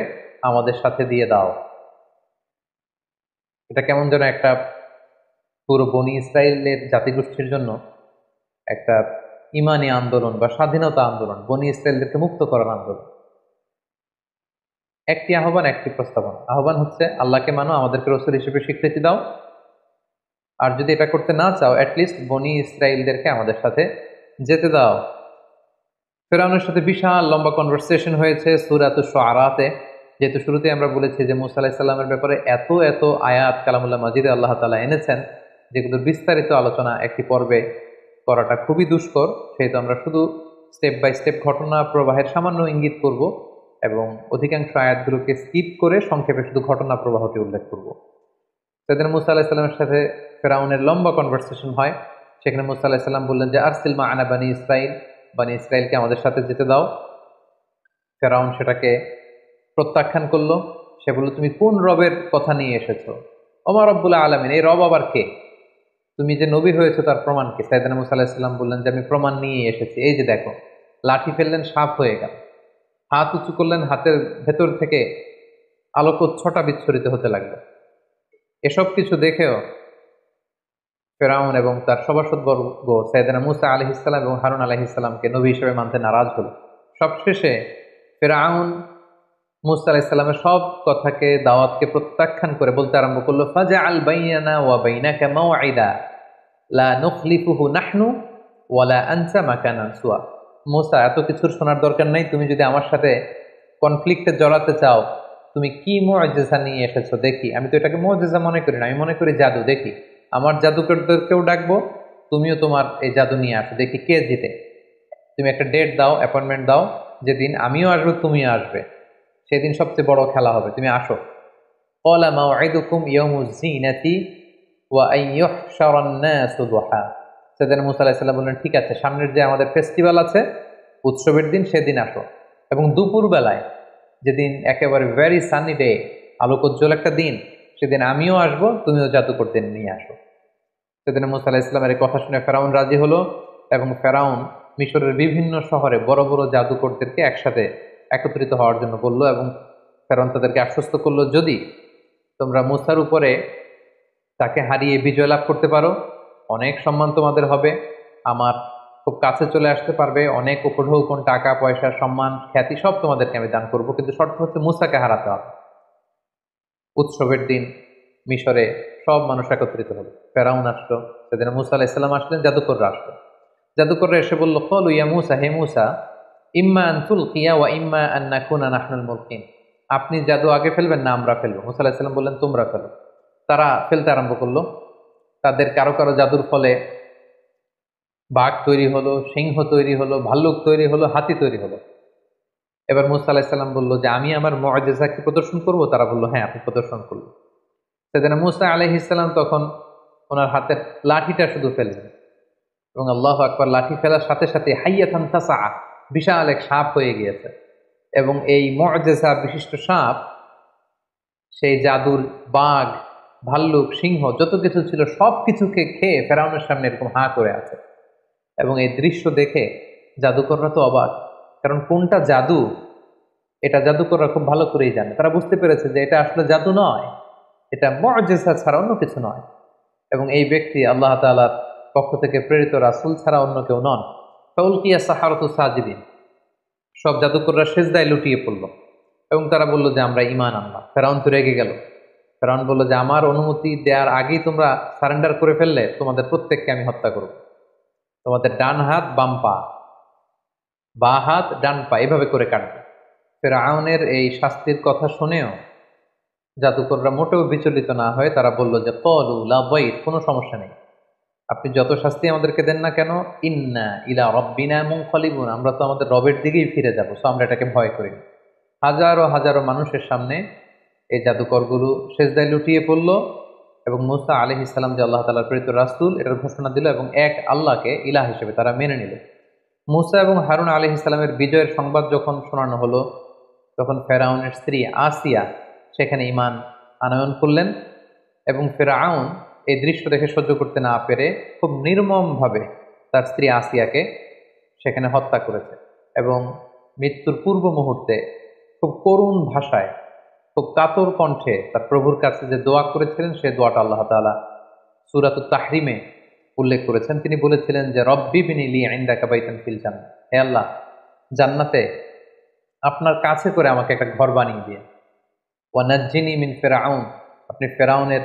আমাদের সাথে দিয়ে দাও। এটা কেমন যেন একটা পুরো বনি ইসরায়েলের জাতিগোষ্ঠীর জন্য একটা ইমানি আন্দোলন বা স্বাধীনতা আন্দোলন, বনি ইসরায়েলদেরকে মুক্ত করার আন্দোলন। একটি আহ্বান, একটি প্রস্তাবনা। আহ্বান হচ্ছে আল্লাহকে মানো, আমাদেরকে রসুল হিসেবে স্বীকৃতি দাও, আর যদি এটা করতে না চাও অ্যাটলিস্ট বনি ইসরায়েলদেরকে আমাদের সাথে যেতে দাও। ফেরাউনের সাথে বিশাল লম্বা কনভারসেশন হয়েছে সূরাতুশ শুআরাতে। যেহেতু শুরুতে আমরা বলেছি যে মূসা আলাইহিস সালামের ব্যাপারে এত এত আয়াত কালামুল্লাহ মাজিদে আল্লাহ তাআলা এনেছেন, যেগুলোর বিস্তারিত আলোচনা একটি পর্বে করাটা খুবই দুষ্কর, সেহেতু আমরা শুধু স্টেপ বাই স্টেপ ঘটনা প্রবাহের সামান্য ইঙ্গিত করব এবং অধিকাংশ আয়াতগুলোকে স্কিপ করে সংক্ষেপে শুধু ঘটনা প্রবাহটি উল্লেখ করব। সেদিন মূসা আলাইহিস সালামের সাথে ফেরাউনের লম্বা কনভারসেশন হয়। সেখানে মূসা আলাইহিস সালাম বললেন যে, আরসিল মা'আনা বানি ইসরাইল, বানি ইসরাইলকে আমাদের সাথে যেতে দাও। ফেরাউন সেটাকে প্রত্যাখ্যান করলো। সে বলল, তুমি কোন রবের কথা নিয়ে এসেছো? ওমা রব্বুল আলামিন, এই রব আবার কে? তুমি যে নবী হয়েছো তার প্রমাণ কি? সাইয়েদনা মূসা আলাইহিস সালাম বললেন যে, আমি প্রমাণ নিয়ে এসেছি, এই যে দেখো। লাঠি ফেললেন, সাপ হয়ে গেল। হাত উঁচু করলেন, হাতের ভেতর থেকে আলোকচ্ছটা বিচ্ছুরিত হতে লাগলো। এসব কিছু দেখেও ফেরাউন এবং তার সভাসদবর্গ সাইয়েদনা মূসা আলাইহিস সালাম এবং হারুন আলাইহিস সালামকে নবী হিসেবে মানতে নারাজ হলো। সবশেষে ফেরাউন মূসা আলাইহিস সালামের সব কথাকে, দাওয়াতকে প্রত্যাখ্যান করে বলতে আরম্ভ করলো, ফাজআল বাইনানা ওয়া বাইনাকা মাওঈদা লা নুখলিফুহু নাহনু ওয়ালা আনতা মাকানান সুয়া। মূসা, এত কিছুর শোনার দরকার নাই, তুমি যদি আমার সাথে কনফ্লিক্টে জড়াতে চাও, তুমি কি মুআজিজা নিয়ে এসেছো দেখি। আমি তো এটাকে মুআজিজা মনে করি না, আমি মনে করি জাদু। দেখি, আমার জাদুকরদেরকেও ডাকবো, তুমিও তোমার এই জাদু নিয়ে আসো, দেখি কে জিতে। তুমি একটা ডেট দাও, অ্যাপয়েন্টমেন্ট দাও, যেদিন আমিও আসবো তুমিও আসবে, সেদিন সবচেয়ে বড় খেলা হবে, তুমি আসো। ক্বালা মাওঈদুকুম ইয়াউমুজ যিনাতি ওয়া আন ইউহশারান নাসু দুহা। সাইয়েদনা মূসা আলাইহিস সালাম বললেন, ঠিক আছে, সামনের যে আমাদের ফেস্টিভ্যাল আছে, উৎসবের দিন, সেদিন আসো। এবং দুপুর বেলায়, যেদিন একেবারে ভেরি সানি ডে, আলোকোজ্জ্বল একটা দিন, সেদিন আমিও আসবো, তুমিও জাদুকরদের নিয়ে আসো। সেদিন মূসা আলাইহিস সালামের এই কথা শুনে ফেরাউন রাজি হলো এবং ফেরাউন মিশরের বিভিন্ন শহরে বড় বড় জাদুকরদেরকে একসাথে একত্রিত হওয়ার জন্য বলল এবং ফেরাউন তাদেরকে আশ্বস্ত করলো, যদি তোমরা মূসার উপরে তাকে হারিয়ে বিজয় লাভ করতে পারো, অনেক সম্মান তোমাদের হবে, আমার খুব কাছে চলে আসতে পারবে, অনেক উপঢৌকন, টাকা পয়সা, সম্মান, খ্যাতি সব তোমাদেরকে আমি দান করব, কিন্তু শর্ত হচ্ছে মূসাকে হারাতে হবে। উৎসবের দিন মিশরে সব মানুষ একত্রিত হলো। ফেরাউন আসলো, সেদিন মূসা আলাইহিস সালাম আসলেন, জাদুকররা আসলো। জাদুকররা এসে বলল, ক্বালু ইয়া মূসা, হে মূসা, ইম্মা আন তুলকিয়া ওয়া ইম্মা আন নাকুনা নাহনুল মুলকিন। আপনি জাদু আগে ফেলবেন না আমরা ফেলবো? মূসা আলাইহিস সালাম বললেন, তোমরা ফেলো। তারা ফেলতে আরম্ভ করলো। তাদের কারো কারো জাদুর ফলে বাঘ তৈরি হলো, সিংহ তৈরি হলো, ভাল্লুক তৈরি হলো, হাতি তৈরি হলো। এবার মূসা আলাইহিস সালাম বলল যে, আমি আমার মুআজিজা কি প্রদর্শন করব? তারা বলল, হ্যাঁ, আপনি প্রদর্শন করুন। সেদিন মূসা আলাইহিস সালাম তখন ওনার হাতের লাঠিটা শুধু ফেললেন এবং আল্লাহু আকবার, লাঠি ফেলার সাথে সাথে হাইয়াতান তাসআ, বিশাল এক সাপ হয়ে গিয়েছে। এবং এই মুআজিজা বিশিষ্ট সাপ সেই জাদুর বাঘ, ভাল্লুক, সিংহ যত কিছু ছিল সব কিছুকে খেয়ে ফেরাউনের সামনে এরকম হাঁ করে আছে। এবং এই দৃশ্য দেখে জাদুকররা তো অবাক, কারণ কোনটা জাদু এটা জাদুকররা খুব ভালো করেই জানে। তারা বুঝতে পেরেছে যে এটা আসলে জাদু নয়, এটা মুআজিজা ছাড়া অন্য কিছু নয়। এবং এই ব্যক্তি আল্লাহ তাআলার পক্ষ থেকে প্রেরিত রাসূল ছাড়া অন্য কেউ নন। ফাউলকিয়া সাহারাতু সাজিদিন, সব জাদুকররা সিজদায় লুটিয়ে পড়ল এবং তারা বলল যে আমরা ঈমান আনলাম। ফেরাউন তো রেগে গেল। ফেরাউন বলল যে, আমার অনুমতি দেওয়ার আগেই তোমরা সারেন্ডার করে ফেললে, তোমাদের প্রত্যেককে আমি হত্যা করব। তোমাদের ডান হাত, বাম পা বা হাত ডান পা এভাবে করে কাটবে। ফেরাউনের এই শাস্তির কথা শুনেও জাদুকররা মোটেও বিচলিত না হয়ে তারা বলল যে ক্বালু লা দাইর, কোনো সমস্যা নেই, আপনি যত শাস্তি আমাদেরকে দেন না কেন, ইন্না ইলা রব্বিনা মুনকালিবুন, আমরা তো আমাদের রবের দিকেই ফিরে যাব, সো আমরা এটাকে ভয় করি না। হাজারো হাজারো মানুষের সামনে এই জাদুকরগুলো সেজদায় লুটিয়ে পড়ল এবং মুসা আলাইহিস সালাম যে আল্লাহ তাআলার প্রেরিত রাসূল এটার ঘোষণা দিল এবং এক আল্লাহকে ইলাহ হিসেবে তারা মেনে নিল। মুসা এবং হারুন আলাইহিস সালামের বিজয়ের সংবাদ যখন শোনানো হলো, তখন ফেরাউনের স্ত্রী আসিয়া সেখানে ঈমান আনয়ন করলেন এবং ফেরাউন এই দৃশ্য দেখে সহ্য করতে না পেরে খুব নির্মমভাবে তার স্ত্রী আসিয়াকে সেখানে হত্যা করেছে এবং মৃত্যুর পূর্ব মুহূর্তে খুব করুণ ভাষায়, খুব কাতর কণ্ঠে তার প্রভুর কাছে যে দোয়া করেছিলেন সে দোয়াটা আল্লাহ তাআলা সূরাতুত তাহরিমে উল্লেখ করেছেন। তিনি বলেছিলেন যে রব্বি বিনি লি ইনদাকা বাইতান ফিল জান্নাহ, হে আল্লাহ, জান্নাতে আপনার কাছে করে আমাকে একটা ঘর বানিয়ে দিয়ে, ওয়ানাজ্জিনি মিন ফিরআউন, আপনি ফেরাউনের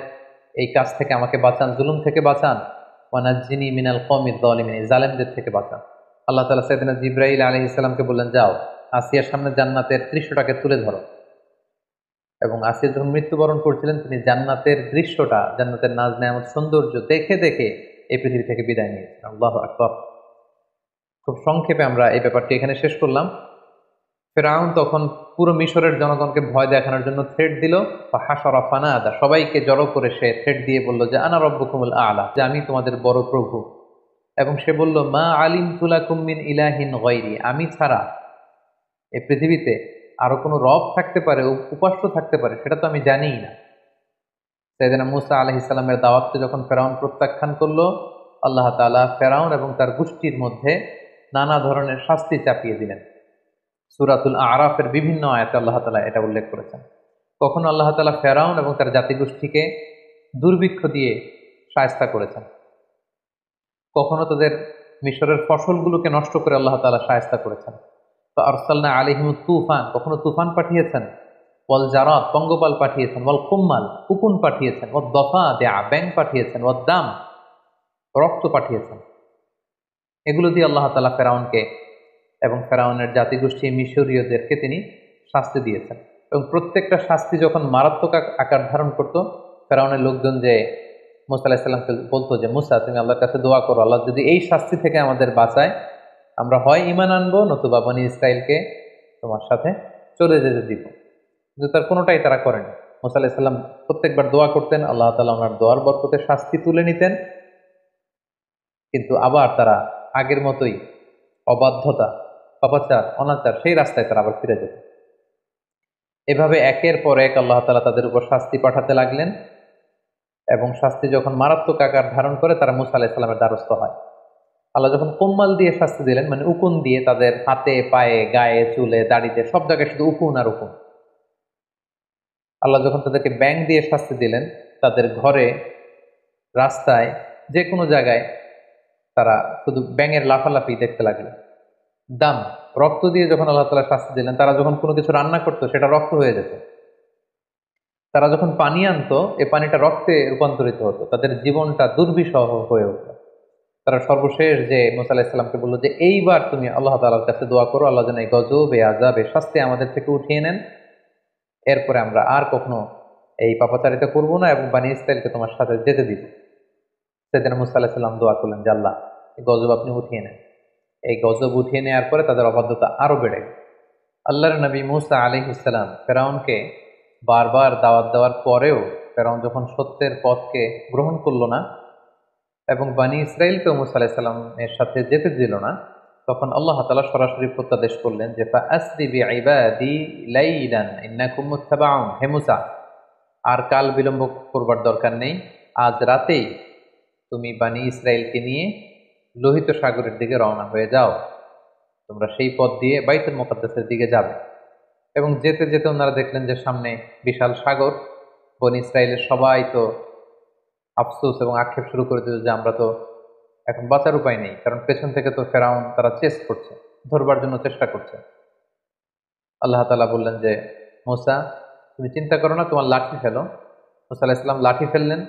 এই কাজ থেকে আমাকে বাঁচান, জুলুম থেকে বাঁচান, ওয়ানাজ্জিনি মিনাল কওমিজ জালিমিন, জালেমদের থেকে বাঁচান। আল্লাহ তাআলা সাইয়েদনা জিবরাইল আলাইহিস সালামকে বললেন, যাও আসিয়ার সামনে জান্নাতের দৃশ্যটাকে তুলে ধরো। এবং আসিয়া যখন মৃত্যুবরণ করছিলেন তিনি জান্নাতের দৃশ্যটা, জান্নাতের নাজ নেয়ামত সৌন্দর্য দেখে দেখে এই পৃথিবী থেকে বিদায় নিয়েছেন। আল্লাহু আকবার। খুব সংক্ষেপে আমরা এই ব্যাপারটি এখানে শেষ করলাম। ফেরাউন তখন পুরো মিশরের জনগণকে ভয় দেখানোর জন্য থ্রেট দিল, হাসারা ফানাদা, সবাইকে জড়ো করে সে থ্রেট দিয়ে বলল যে আনা রব্বুকুমুল আলা, যে আমি তোমাদের বড় প্রভু। এবং সে বলল মা আলিমতু লাকুম মিন ইলাহিন গায়রি, আমি ছাড়া এই পৃথিবীতে আরো কোনো রব থাকতে পারে, উপাস্য থাকতে পারে, সেটা তো আমি জানিই না। সাইয়েদনা মুসা আলাইহিস সালামের দাওয়াতকে যখন ফেরাউন প্রত্যাখ্যান করলো, আল্লাহ তাআলা ফেরাউন এবং তার গোষ্ঠীর মধ্যে নানা ধরনের শাস্তি চাপিয়ে দিলেন। সূরাতুল আরাফের বিভিন্ন আয়াতে আল্লাহ তাআলা এটা উল্লেখ করেছেন। কখনো আল্লাহ তাআলা ফেরাউন এবং তার জাতিগোষ্ঠীকে দুর্ভিক্ষ দিয়ে শায়েস্তা করেছেন, কখনো তাদের মিশরের ফসলগুলোকে নষ্ট করে আল্লাহ তাআলা শায়েস্তা করেছেন। তো আরসালনা আলাইহিমুত তুফান, কখনো তুফান পাঠিয়েছেন, ওয়াল জারাদ, পঙ্গপাল পাঠিয়েছেন, ওয়াল কুম্মাল, উকুন পাঠিয়েছেন, ওয়াদ দাফাদিআ, ব্যাঙ পাঠিয়েছেন, ওয়াদ দাম, রক্ত পাঠিয়েছেন। এগুলো দিয়ে আল্লাহ তাআলা ফেরাউনকে এবং ফেরাউনের জাতিগোষ্ঠী মিশরীয়দেরকে তিনি শাস্তি দিয়েছেন। এবং প্রত্যেকটা শাস্তি যখন মারাত্মক আকার ধারণ করত, ফেরাউনের লোকজন যে মুসা আলাইহিস সালামকে বলতো যে মুসা তুমি আল্লাহর কাছে দোয়া করো, আল্লাহ যদি এই শাস্তি থেকে আমাদের বাঁচায়, আমরা হয় ঈমান আনবো নতুবা বনী ইসরাইলকে তোমার সাথে চলে যেতে দিব। কিন্তু তার কোনোটাই তারা করেনি। মুসা আলাইহিস সালাম প্রত্যেকবার দোয়া করতেন, আল্লাহ তাআলা ওনার দোয়ার বরকতে শাস্তি তুলে নিতেন, কিন্তু আবার তারা আগের মতোই অবাধ্যতা, পাপাচার, অনাচার, সেই রাস্তায় তারা আবার ফিরে যেত। এভাবে একের পর এক আল্লাহ তাআলা তাদের উপর শাস্তি পাঠাতে লাগলেন এবং শাস্তি যখন মারাত্মক আকার ধারণ করে তারা মুসা আলাইহিস সালামের দ্বারস্থ হয়। আল্লাহ যখন কোম্মাল দিয়ে শাস্তি দিলেন, মানে উকুন দিয়ে তাদের হাতে, পায়ে, গায়ে, চুলে, দাড়িতে, সব জায়গায় শুধু উকুন আর উকুন। আল্লাহ যখন তাদেরকে ব্যাঙ দিয়ে শাস্তি দিলেন, তাদের ঘরে, রাস্তায়, যে কোনো জায়গায় তারা শুধু ব্যাঙের লাফালাফি দেখতে লাগলো। দাম, রক্ত দিয়ে যখন আল্লাহ তাআলা শাস্তি দিলেন, তারা যখন কোনো কিছু রান্না করতো সেটা রক্ত হয়ে যেত। তারা যখন পানি আনতো এই পানিটা রক্তে রূপান্তরিত হতো, তাদের জীবনটা দুর্বিষহ হয়ে উঠত। তারা সর্বশেষ যে মুসা আলাইহিস সালামকে বললো যে এইবার তুমি আল্লাহ তাআলার কাছে দোয়া করো, আল্লাহ যেন এই গজব, এই আযাব, এই শাস্তি আমাদের থেকে উঠিয়ে নেন, এরপরে আমরা আর কখনো এই পাপাচারিতা করবো না এবং বনী ইসরাইলকে তোমার সাথে যেতে দিব। সেদিন মুসা আলাইহিস সালাম দোয়া করলেন যে আল্লাহ এই গজব আপনি উঠিয়ে নেন। এই গজব উঠিয়ে নেওয়ার পরে তাদের অবাধ্যতা আরো বেড়ে গেল। আল্লাহর নবী মুসা আলাইহিস সালাম ফেরাউনকে বারবার দাওয়াত দেওয়ার পরেও ফেরাউন যখন সত্যের পথকে গ্রহণ করলো না এবং বনী ইসরাইলকেও মুসা আলাইহিস সালামের সাথে যেতে দিল না, তখন আল্লাহ তাআলা সরাসরি প্রত্যাদেশ করলেন যে ফাআসরি বিইবাদি লাইলান ইন্নাকুম মুত্তাবাউন, হে মুসা আর কাল বিলম্ব করবার দরকার নেই, আজ রাতেই তুমি বনী ইসরাইলকে নিয়ে লোহিত সাগরের দিকে রওনা হয়ে যাও, তোমরা সেই পথ দিয়ে বাইতুল মুকাদ্দাসের দিকে যাবে। এবং যেতে যেতে ওনারা দেখলেন যে সামনে বিশাল সাগর। বনী ইসরাইলের সবাই তো আফসোস এবং আক্ষেপ শুরু করে দিল যে আমরা তো এখন বাঁচার উপায় নেই, কারণ পেছন থেকে তো ফেরাউন তারা চেস করছে, ধরবার জন্য চেষ্টা করছে। আল্লাহ তাআলা বললেন যে মুসা তুমি চিন্তা করো না, তোমার লাঠি ফেলো। মুসা আলাইহিস সালাম লাঠি ফেললেন,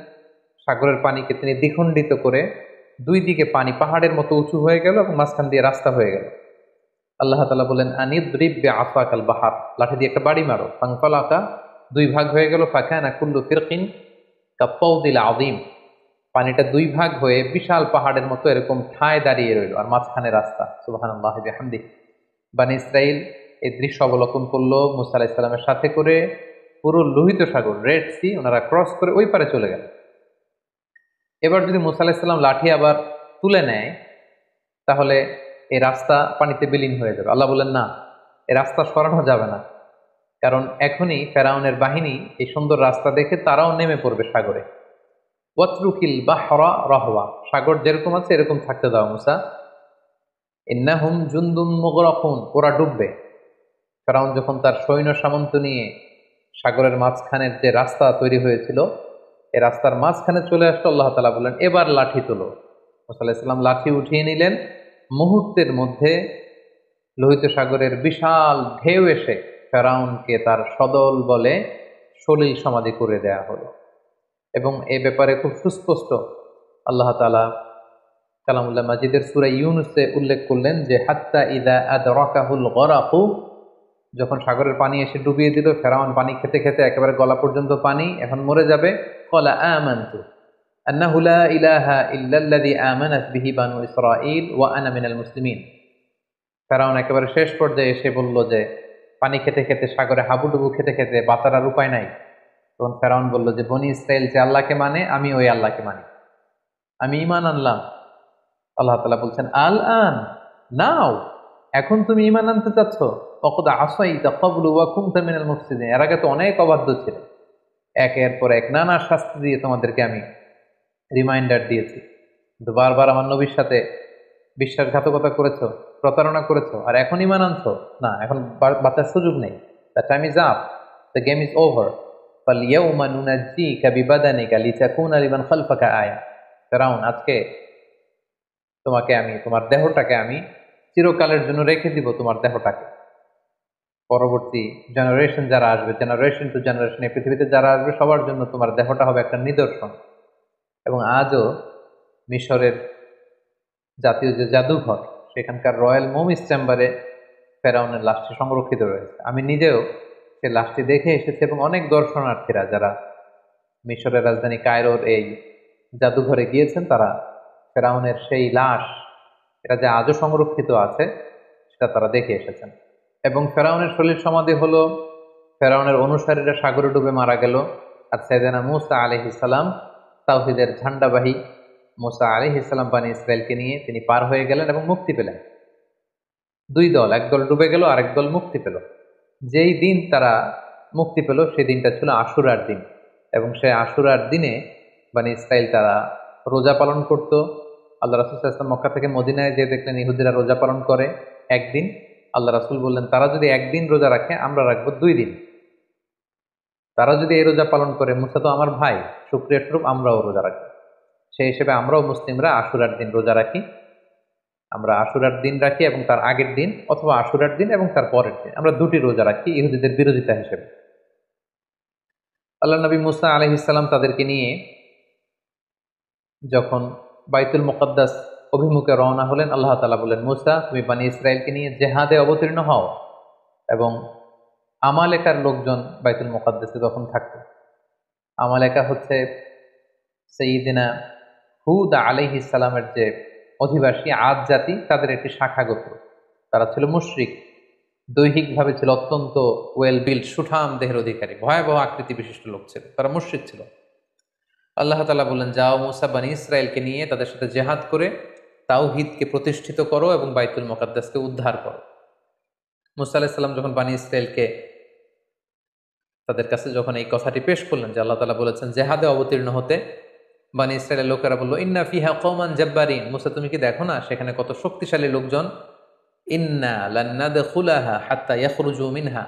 সাগরের পানিকে তিনি দ্বিখণ্ডিত করে দুই দিকে পানি পাহাড়ের মতো উঁচু হয়ে গেল এবং মাঝখান দিয়ে রাস্তা হয়ে গেল। আল্লাহ তাআলা বলেন আনিদ্রিব বিআসাকাল বাহার, লাঠি দিয়ে একটা বাড়ি মারো। ফানফালাকা, দুই ভাগ হয়ে গেল। ফাকানা কুল্লু ফিরকিন কাত্তাউদিল আযীম, পানিটা দুই ভাগ হয়ে বিশাল পাহাড়ের মতো এরকম ঠায় দাঁড়িয়ে রইল, আর মাঝখানে রাস্তা। সুবহানাল্লাহি বিহামদিহি। বানি ইসরাইল এই দৃশ্য অবলোকন করলো মুসা আলাইহিস সালামের সাথে করে, পুরো লোহিত সাগর, রেড সি ওনারা ক্রস করে ওই পারে চলে গেল। এবার যদি মুসা আলাইহিস সালাম লাঠি আবার তুলে নেয়, তাহলে এই রাস্তা পানিতে বিলীন হয়ে যাবে। আল্লাহ বলেন না, এই রাস্তা সরানো যাবে না, কারণ এখনই ফেরাউনের বাহিনী এই সুন্দর রাস্তা দেখে তারাও নেমে পড়বে সাগরে। ওয়াতরুকিল বাহরা রাহওয়া, সাগর যেরকম আছে এরকম থাকতে দাও মুসা। ইন্নাহুম জুনদুম মুগরাকুন, ওরা ডুববে। ফেরাউন যখন তার সৈন্য সামন্ত নিয়ে সাগরের মাঝখানের যে রাস্তা তৈরি হয়েছিল, এই রাস্তার মাঝখানে চলে আসলো, আল্লাহ তাআলা বললেন এবার লাঠি তোলো। মুসা আলাইহিস সালাম লাঠি উঠিয়ে নিলেন। মুহূর্তের মধ্যে লোহিত সাগরের বিশাল ঢেউ এসে ফেরাউনকে তার সদল বলে সলিল সমাধি করে দেয়া হলো। এবং এ ব্যাপারে খুব সুস্পষ্ট আল্লাহ তাআলা কালামুল্লাহ মাজিদের সূরা ইউনুসে উল্লেখ করলেন যে হাত্তা ইযা আদরাকাহুল গরাকু, যখন সাগরের পানি এসে ডুবিয়ে দিল, ফেরাউন পানি খেতে খেতে একেবারে গলা পর্যন্ত পানি, এখন মরে যাবে। ক্বালা আমানতু আন্নাহু লা ইলাহা ইল্লাল্লাযী আমানাত বিহি বানু ইসরাঈল ওয়া আনা মিনাল মুসলিমিন। ফেরাউন একেবারে শেষ পর্যায়ে এসে বলল যে, পানি খেতে খেতে, সাগরে হাবুডুবু খেতে খেতে বাঁচার আর উপায় নাই। তখন ফেরাউন বলল যে, বনি ইসরাইল যে আল্লাহকে মানে, আমি ওই আল্লাহকে মানি, আমি ঈমান আনলাম। আল্লাহ তাআলা বলছেন আল আন, নাও, এখন তুমি ঈমান আনতে চাচ্ছ। ফাকাদ আসাইতা ক্বাবলু ওয়া কুনতা মিনাল মুফসিদিন, এর আগে তো অনেক অবাধ্য ছিলে, একের পর এক নানা শাস্তি দিয়ে তোমাদেরকে আমি রিমাইন্ডার দিয়েছি, কিন্তু বারবার আমার নবীর সাথে বিশ্বাসঘাতকতা করেছো, প্রতারণা করেছো, আর এখন ঈমান আনছো না, এখন বাঁচার সুযোগ নেই। The time is up, the game is over. ফালইয়াউমা নুনাজ্জিকা বিবাদানিকা লিতাকুনা লিমান খালফাকা আয়া। ফেরাউন, আজকে তোমাকে আমি, তোমার দেহটাকে আমি চিরকালের জন্য রেখে দিব, তোমার দেহটাকে। পরবর্তী জেনারেশন যারা আসবে, জেনারেশন টু জেনারেশন, এই পৃথিবীতে যারা আসবে সবার জন্য তোমার দেহটা হবে একটা নিদর্শন। এবং আজও মিশরের জাতীয় যে জাদুঘর, সেখানকার রয়্যাল মমিস চেম্বারে ফেরাউনের লাশটি সংরক্ষিত রয়েছে। আমি নিজেও সে লাশটি দেখে এসেছি, এবং অনেক দর্শনার্থীরা যারা মিশরের রাজধানী কায়রোর এই জাদুঘরে গিয়েছেন, তারা ফেরাউনের সেই লাশ, এটা যে আজও সংরক্ষিত আছে, সেটা তারা দেখে এসেছেন। এবং ফেরাউনের সলিল সমাধি হলো, ফেরাউনের অনুসারীরা সাগরে ডুবে মারা গেল, আর সাইয়েদনা মূসা আলাইহিস সালাম, তাওহীদের ঝান্ডাবাহী মূসা আলাইহিস সালাম বানি ইসরাইলকে নিয়ে তিনি পার হয়ে গেলেন এবং মুক্তি পেলেন। দুই দল, এক দল ডুবে গেল, আরেক দল মুক্তি পেল। যেই দিন তারা মুক্তি পেল সেই দিনটা ছিল আশুরার দিন, এবং সেই আশুরার দিনে বানি ইসরাইল তারা রোজা পালন করত। আল্লাহ রাসূল সাল্লাল্লাহু আলাইহি ওয়াসাল্লাম মক্কা থেকে মদিনায় যে দেখলেন ইহুদিরা রোজা পালন করে একদিন, আল্লাহ রাসূল বললেন তারা যদি একদিন রোজা রাখে, আমরা রাখবো 2 দিন। তারা যদি এই রোজা পালন করে, মুসা তো আমার ভাই, শুকরিয়া স্বরূপ আমরাও রোজা রাখি। সেই হিসেবে আমরাও মুসলিমরা আশুরার দিন রোজা রাখি। আমরা আশুরার দিন রাখি এবং তার আগের দিন, অথবা আশুরার দিন এবং তার পরের দিন, আমরা 2টি রোজা রাখি ইহুদিদের বিরোধিতা হিসেবে। আল্লাহ নবী মুসা আলাইহিস সালাম তাদেরকে নিয়ে যখন বাইতুল মুকাদ্দাস অভিমুখে রওনা হলেন, আল্লাহ তাআলা বললেন, মুসা, তুমি বানি ইসরাইলকে নিয়ে জেহাদে অবতীর্ণ হও। এবং আমালেকার লোকজন বাইতুল মুকাদ্দাসে তখন থাকত। আমালেকা হচ্ছে সাইয়্যিদিনা হুদ আলাইহিস সালামের যে অধিবাসী আদ জাতি, তাদের একটি শাখা গোত্র। তারা ছিল মুশরিক, দৈহিকভাবে ছিল অত্যন্ত ওয়েল বিল্ড, সুঠাম দেহের অধিকারী, ভয়াবহ আকৃতি বিশিষ্ট লোক ছিল, তারা মুশরিক ছিল। আল্লাহ তাআলা বললেন, যাও মুসা বানি ইসরাইলকে নিয়ে তাদের সাথে জেহাদ করে তাওহীদকে প্রতিষ্ঠিত করো এবং বাইতুল মুকাদ্দাসকে উদ্ধার করো। মুসা আলাইহিস সালাম যখন বানি ইসরাইলকে তাদের কাছে যখন এই কথাটি পেশ করলেন যে আল্লাহ তাআলা বলেছেন জেহাদে অবতীর্ণ হতে, বানি ইসরাইলের লোকেরা বলল, ইন্না ফিহা কওমান জাব্বারিন, মুসা তুমি কি দেখো না সেখানে কত শক্তিশালী লোকজন। ইন্না লান নাদখুলাহা হাত্তা ইয়াখরুজু মিনহা,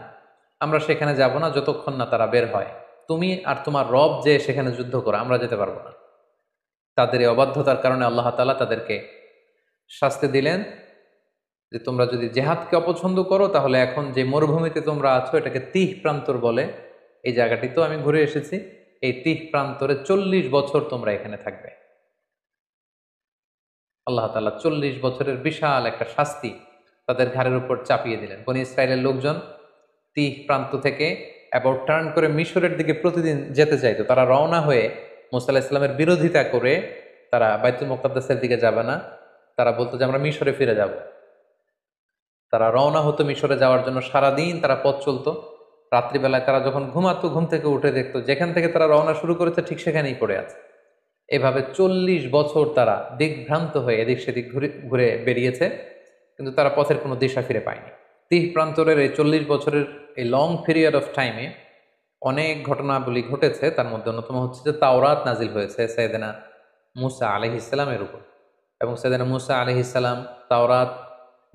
আমরা সেখানে যাব না যতক্ষণ না তারা বের হয়। তুমি আর তোমার রব যে সেখানে যুদ্ধ করো, আমরা যেতে পারবো না। তাদের এই অবাধ্যতার কারণে আল্লাহ তাআলা তাদেরকে শাস্তি দিলেন যে তোমরা যদি জেহাদকে অপছন্দ করো, তাহলে এখন যে মরুভূমিতে তোমরা আছো এটাকে তিহ প্রান্তর বলে। এই জায়গাটি তো আমি ঘুরে এসেছি, এই তিহ প্রান্তরে 40 বছর তোমরা এখানে থাকবে। আল্লাহ তাআলা 40 বছরের বিশাল একটা শাস্তি তাদের ঘাড়ের উপর চাপিয়ে দিলেন। বনী ইসরায়েলের লোকজন তিহ প্রান্ত থেকে অ্যাবাউট টার্ন করে মিশরের দিকে প্রতিদিন যেতে চাইতো। তারা রওনা হয়ে মুসা আলাইহিস সালামের বিরোধিতা করে তারা বাইতুল মুকাদ্দাসের দিকে যাবে না, তারা বলতো যে আমরা মিশরে ফিরে যাব। তারা রওনা হতো মিশরে যাওয়ার জন্য, সারাদিন তারা পথ চলতো। রাত্রিবেলায় তারা যখন ঘুমাতো, ঘুম থেকে উঠে দেখতো যেখান থেকে তারা রওনা শুরু করেছে ঠিক সেখানেই পড়ে আছে। এভাবে 40 বছর তারা দিকভ্রান্ত হয়ে এদিক সেদিক ঘুরে ঘুরে বেরিয়েছে, কিন্তু তারা পথের কোনো দিশা ফিরে পায়নি। তিহ প্রান্তরের এই 40 বছরের এই লং পিরিয়ড অফ টাইমে অনেক ঘটনাবলী ঘটেছে। তার মধ্যে অন্যতম হচ্ছে যে তাওরাত নাজিল হয়েছে সাইয়েদনা মুসা আলাইহিস সালামের উপর, এবং সাইয়েদনা মুসা আলাইহিস সালাম তাওরাত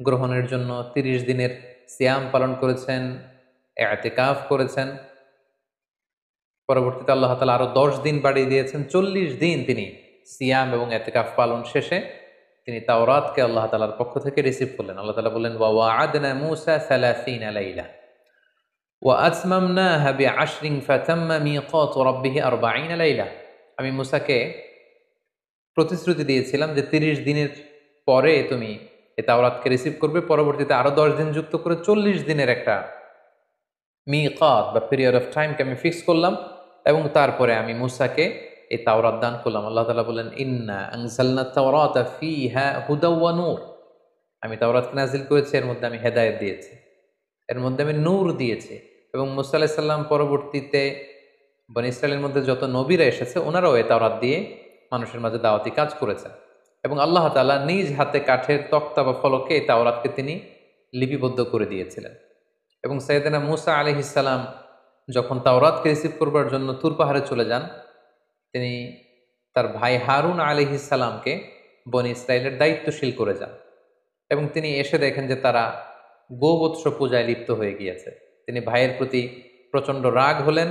গ্রহণের জন্য 30 দিনের সিয়াম পালন করেছেন, ইতিকাফ করেছেন। পরবর্তীতে আল্লাহ তাআলা আরো 10 দিন বাড়িয়ে দিয়েছেন। 40 দিন তিনি সিয়াম এবং ইতিকাফ পালন শেষে তিনি তাওরাতকে আল্লাহ তাআলার পক্ষ থেকে রিসিভ করলেন। আল্লাহ তাআলা বললেন, ওয়া ওয়া'আদনা মূসা 30 লাইলা ওয়া আতমামনাহা বি'আশরিন ফাতাম্মা মিকাতু রাব্বিহি 40 লাইলা। আমি মুসাকে প্রতিশ্রুতি দিয়েছিলাম যে 30 দিনের পরে তুমি এই তাওরাতকে রিসিভ করবে, পরবর্তীতে আরো 10 দিন যুক্ত করে 40 দিনের একটা মিকাত বা পিরিয়ড অফ টাইমকে আমি ফিক্স করলাম, এবং তারপরে আমি মুসাকে এই তাওরাত দান করলাম। আল্লাহ তাআলা বলেন, ইন্না আনজালনা তাওরাতা ফিহা হুদা ওয়া নূর। আমি তাওরাতকে নাজিল করেছি, এর মধ্যে আমি হেদায়েত দিয়েছি, এর মধ্যে আমি নূর দিয়েছি। এবং মুসা আলাইহিস সালাম পরবর্তীতে বনী ইসরায়েলের মধ্যে যত নবীরা এসেছে ওনারাও এই তাওরাত দিয়ে মানুষের মাঝে দাওয়াতি কাজ করেছেন। এবং আল্লাহ তাআলা নিজ হাতে কাঠের তক্তা বা ফলকে এই তাওরাতকে তিনি লিপিবদ্ধ করে দিয়েছিলেন। এবং সাইয়েদনা মুসা আলাইহিস সালাম যখন তাওরাতকে রিসিভ করবার জন্য তুর পাহাড়ে চলে যান, তিনি তার ভাই হারুন আলাইহিস সালামকে বনী ইসরায়েলের দায়িত্বশীল করে যান, এবং তিনি এসে দেখেন যে তারা গোবৎস পূজায় লিপ্ত হয়ে গিয়েছে। তিনি ভাইয়ের প্রতি প্রচণ্ড রাগ হলেন,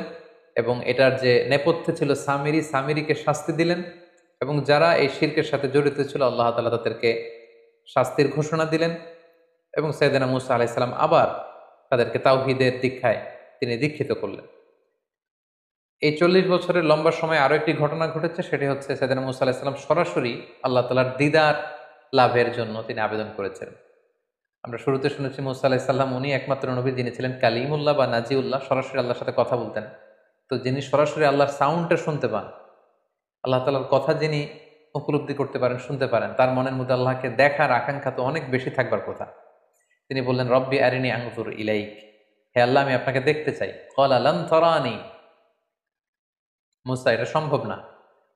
এবং এটার যে নেপথ্যে ছিল সামিরিকে শাস্তি দিলেন, এবং যারা এই শিরকের সাথে জড়িত ছিল আল্লাহ তাআলা তাদেরকে শাস্তির ঘোষণা দিলেন। এবং সাইয়েদনা মুসা আলাইহিস সালাম আবার তাদেরকে তাওহীদের দীক্ষায় তিনি দীক্ষিত করলেন। এই 40 বছরের লম্বা সময় আরো একটি ঘটনা ঘটেছে, সেটি হচ্ছে সাইয়েদনা মুসা আলাইহিস সালাম সরাসরি আল্লাহ তাআলার দিদার লাভের জন্য তিনি আবেদন করেছেন। আমরা শুরুতে শুনেছি মুসা আলাইহিস সালাম উনি একমাত্র নবী যিনি ছিলেন কালিমুল্লাহ বা নাজিউল্লাহ, সরাসরি আল্লাহর সাথে কথা বলতেন। তো যিনি সরাসরি আল্লাহর সাউন্ডটা শুনতে পান, আল্লাহ তাআলার কথা যিনি উপলব্ধি করতে পারেন, শুনতে পারেন, তার মনের মধ্যে আল্লাহকে দেখার আকাঙ্ক্ষা তো অনেক বেশি থাকবার কথা। তিনি বললেন, রব্বি আরিনি আনজুর ইলাইক, হে আল্লাহ আমি আপনাকে দেখতে চাই। ক্বালা লান তারানি, মুসা এটা সম্ভব না,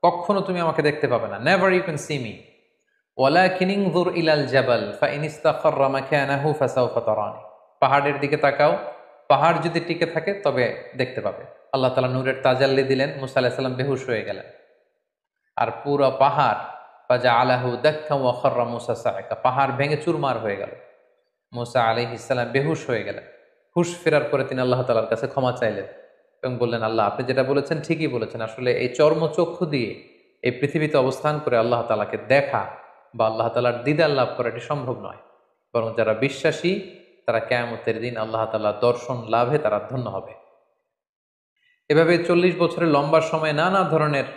কখনো তুমি আমাকে দেখতে পাবে না, never you can see me. ওয়ালাকিন ইনজুর ইলাল জাবাল ফাইন ইসতাকাররা মাকানাহু ফাসাউফা তারানি, পাহাড়ের দিকে তাকাও, পাহাড় যদি টিকে থাকে তবে দেখতে পাবে। আল্লাহ তাআলা নূরের তাজাল্লি দিলেন, মুসা আলাইহিস সালাম বেহুশ হয়ে গেলেন, আর পুরো পাহাড় ফাজআলাহু দাক্কা ওয়া খাররা মুসা সাইকা, পাহাড় ভেঙে চুরমার হয়ে গেল। মুসা আলাইহিস সালাম বেহুশ হয়ে গেলেন। হুশ ফেরার পরে তিনি আল্লাহ তাআলার কাছে ক্ষমা চাইলেন এবং বললেন, আল্লাহ আপনি যেটা বলেছেন ঠিকই বলেছেন, আসলে এই চর্মচক্ষু দিয়ে এই পৃথিবীতে অবস্থান করে আল্লাহ তাআলাকে দেখা বা আল্লাহ তাআলার দিদার লাভ করা এটি সম্ভব নয়, বরং যারা বিশ্বাসী তারা কিয়ামতের দিন আল্লাহ তাআলার দর্শন লাভে তারা ধন্য হবে। এভাবে 40 বছরের লম্বা সময় নানা ধরনের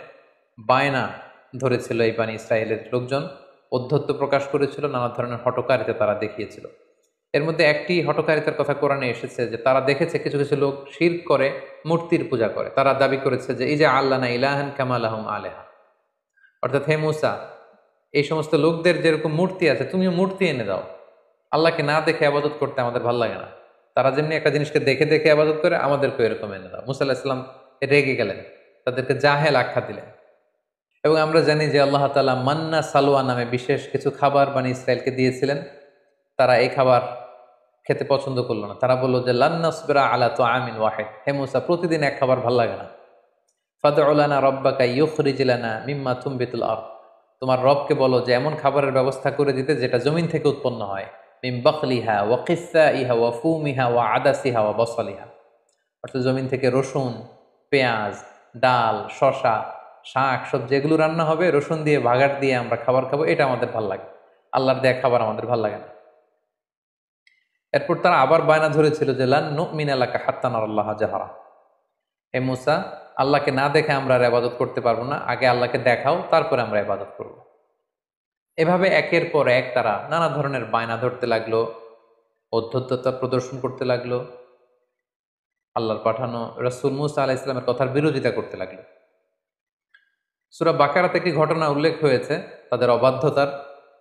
বায়না ধরেছিল এই বানী ইসরায়েলের লোকজন, অধ্যত্ব প্রকাশ করেছিল, নানা ধরনের হঠকারিতা তারা দেখিয়েছিল। এর মধ্যে একটি হঠকারিতার কথা কোরআনে এসেছে যে তারা দেখেছে কিছু কিছু লোক শিরক করে মূর্তির পূজা করে। তারা দাবি করেছে যে এই যে আল্লানা ইলাহান কামা লাহুম আলেহা, অর্থাৎ হে মুসা এই সমস্ত লোকদের যেরকম মূর্তি আছে তুমিও মূর্তি এনে দাও, আল্লাহকে না দেখে আবাদত করতে আমাদের ভালো লাগে না, তারা যেমনি একটা জিনিসকে দেখে দেখে আবাদত করে আমাদেরকে এরকম এনে দাও। মুসা আলাইহিস সালাম রেগে গেলেন, তাদেরকে জাহেল আখ্যা দিলেন। এবং আমরা জানি যে আল্লাহ তাআলা মান্না সালোয়া নামে বিশেষ কিছু খাবার বানী ইসরায়েলকে দিয়েছিলেন। তারা এই খাবার খেতে পছন্দ করলো না, তারা বললো যে লান নাসবিরা আলা তুআমিন ওয়াহিদ, হে মুসা প্রতিদিন এক খাবার ভাল লাগে না, ফাদউ লানা রাব্বাকা ইউখরিজ লানা মিম্মা তুমবিতুল আরদ, তোমার রবকে বলো যে এমন খাবারের ব্যবস্থা করে দিতে যেটা জমিন থেকে উৎপন্ন হয়, মিন বাকলিহা ওয়া কিসাইহা ওয়া ফুমিহা ওয়া আদাসিহা ওয়া বসলিহা, অর্থাৎ জমিন থেকে রসুন, পেঁয়াজ, ডাল, শশা, শাক সবজি এগুলো রান্না হবে, রসুন দিয়ে ভাগার দিয়ে আমরা খাবার খাবো, এটা আমাদের ভাল লাগে, আল্লাহর দেয়া খাবার আমাদের ভাল লাগে না। এরপর তারা আবার বায়না ধরেছিল যে লান নুমিনা লাকা হাত্তা নারাল্লাহ জাহরা, হে মুসা আল্লাহকে না দেখে আমরা আর ইবাদত করতে পারবো না, আগে আল্লাহকে দেখাও তারপরে আমরা ইবাদত করব। এভাবে একের পর এক তারা নানা ধরনের বায়না ধরতে লাগলো, অধ্যত্ততা প্রদর্শন করতে লাগলো, আল্লাহর পাঠানো রাসূল মুসা আলাইহিস সালামের কথার বিরোধিতা করতে লাগলো। সূরা বাকারাতে একটি ঘটনা উল্লেখ হয়েছে তাদের অবাধ্যতার,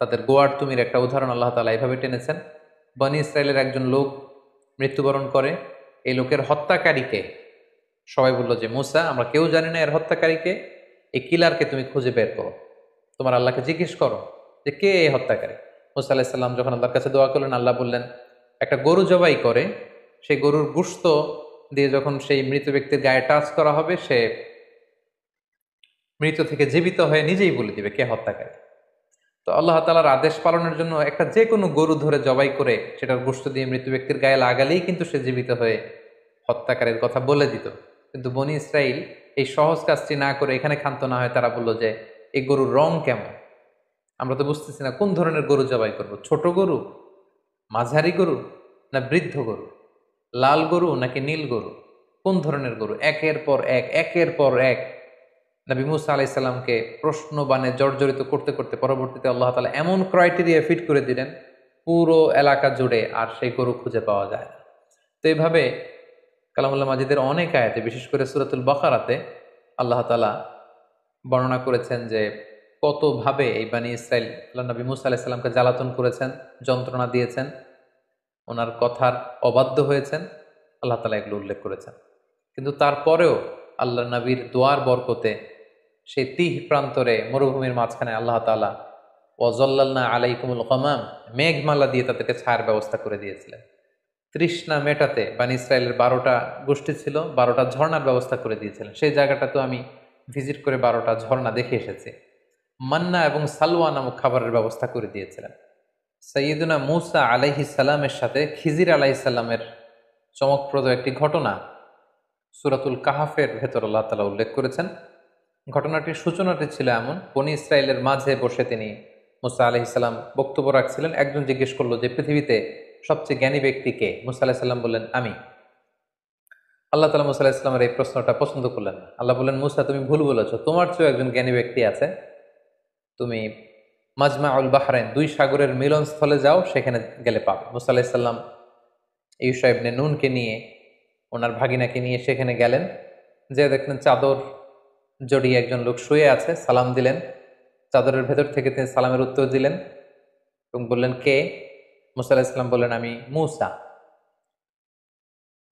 তাদের গোয়ার্তুমির একটা উদাহরণ আল্লাহ তাআলা এভাবে টেনেছেন। বনী ইসরায়েলের একজন লোক মৃত্যুবরণ করে, এই লোকের হত্যাকারীকে সবাই বলল যে মুসা, আমরা কেউ জানি না এর হত্যাকারীকে, এই কিলারকে তুমি খুঁজে বের করো, তোমার আল্লাহকে জিজ্ঞেস করো যে কে এই হত্যাকারী। মুসা আলাইহিস সালাম যখন আল্লাহর কাছে দোয়া করলেন, আল্লাহ বললেন একটা গরু জবাই করে সেই গরুর গোশত দিয়ে যখন সেই মৃত ব্যক্তির গায়ে টাচ করা হবে, সে মৃত থেকে জীবিত হয়ে নিজেই বলে দিবে কে হত্যাকারী। তো আল্লাহ তাআলার আদেশ পালনের জন্য একটা যে কোনো গরু ধরে জবাই করে সেটার গোশত দিয়ে মৃত ব্যক্তির গায়ে লাগালেই কিন্তু সে জীবিত হয়ে হত্যাকারীর কথা বলে দিত। কিন্তু বনী ইসরাইল এই সহজ কাজটি না করে এখানে ক্ষান্ত না হয় তারা বলল যে এই গরুর রং কেমন, আমরা তো বুঝতেছি না কোন ধরনের গরু জবাই করব, ছোট গরু, মাঝারি গরু, না বৃদ্ধ গরু, লাল গরু নাকি নীল গরু, কোন ধরনের গরু। একের পর এক নবী মুসা আলাইহিস সালামকে প্রশ্ন বানে জর্জরিত করতে করতে পরবর্তীতে আল্লাহ তাআলা এমন ক্রাইটেরিয়া ফিট করে দিলেন পুরো এলাকা জুড়ে আর সেই গরু খুঁজে পাওয়া যায় না। তো এইভাবে কালামুল্লাহ মাজিদের অনেক আয়াতে, বিশেষ করে সূরাতুল বাকারাতে আল্লাহ তাআলা বর্ণনা করেছেন যে কতভাবে এই বানী ইসরাইল আল্লাহ নবী মুসা আলাইহিস সালামকে জ্বালাতন করেছেন, যন্ত্রণা দিয়েছেন, ওনার কথার অবাধ্য হয়েছেন, আল্লাহ তাআলা এগুলো উল্লেখ করেছেন। কিন্তু তারপরেও আল্লাহ নবীর দোয়ার বরকতে সেই তিহ প্রান্তরে মরুভূমির মাঝখানে আল্লাহ তাআলা ওয়াজাল্লালনা আলাইকুমুল গামাম, মেঘমালা দিয়ে তাদেরকে ছায়ার ব্যবস্থা করে দিয়েছিলেন। তৃষ্ণা মেটাতে বানী ইসরায়েলের 12টা গোষ্ঠী ছিল, 12টা ঝর্ণার ব্যবস্থা করে দিয়েছিলেন। সেই জায়গাটা তো আমি ভিজিট করে 12টা ঝর্ণা দেখে এসেছি। মান্না এবং সালওয়া নামক খাবারের ব্যবস্থা করে দিয়েছিলেন। সাইয়্যিদুনা মূসা আলাইহিস সালামের সাথে খিজির আলাইহিস সালামের চমকপ্রদ একটি ঘটনা সূরাতুল কাহাফের ভেতর আল্লাহ তাআলা উল্লেখ করেছেন। ঘটনাটির সূচনাটি ছিল এমন, বনী ইসরায়েলের মাঝে বসে তিনি মূসা আলাইহিস সালাম বক্তব্য রাখছিলেন। একজন জিজ্ঞেস করলো যে পৃথিবীতে সবচেয়ে জ্ঞানী ব্যক্তি কে? মূসা আলাইহিস সালাম বললেন আমি। আল্লাহ তাআলা মূসা আলাইহিস সালামের এই প্রশ্নটা পছন্দ করলেন না। আল্লাহ বললেন, মূসা তুমি ভুল বলেছো, তোমার চেয়েও একজন জ্ঞানী ব্যক্তি আছে, তুমি মাজমাউল বাহরাইন, দুই সাগরের মিলনস্থলে যাও, সেখানে গেলে পাবে। মূসা আলাইহিস সালাম ইউশা ইবনে নুনকে নিয়ে, ওনার ভাগিনাকে নিয়ে সেখানে গেলেন। যে দেখলেন চাদর জড়িয়ে একজন লোক শুয়ে আছে, সালাম দিলেন। চাদরের ভেতর থেকে তিনি সালামের উত্তর দিলেন এবং বললেন কে? মূসা আলাইহিস সালাম বললেন আমি মূসা।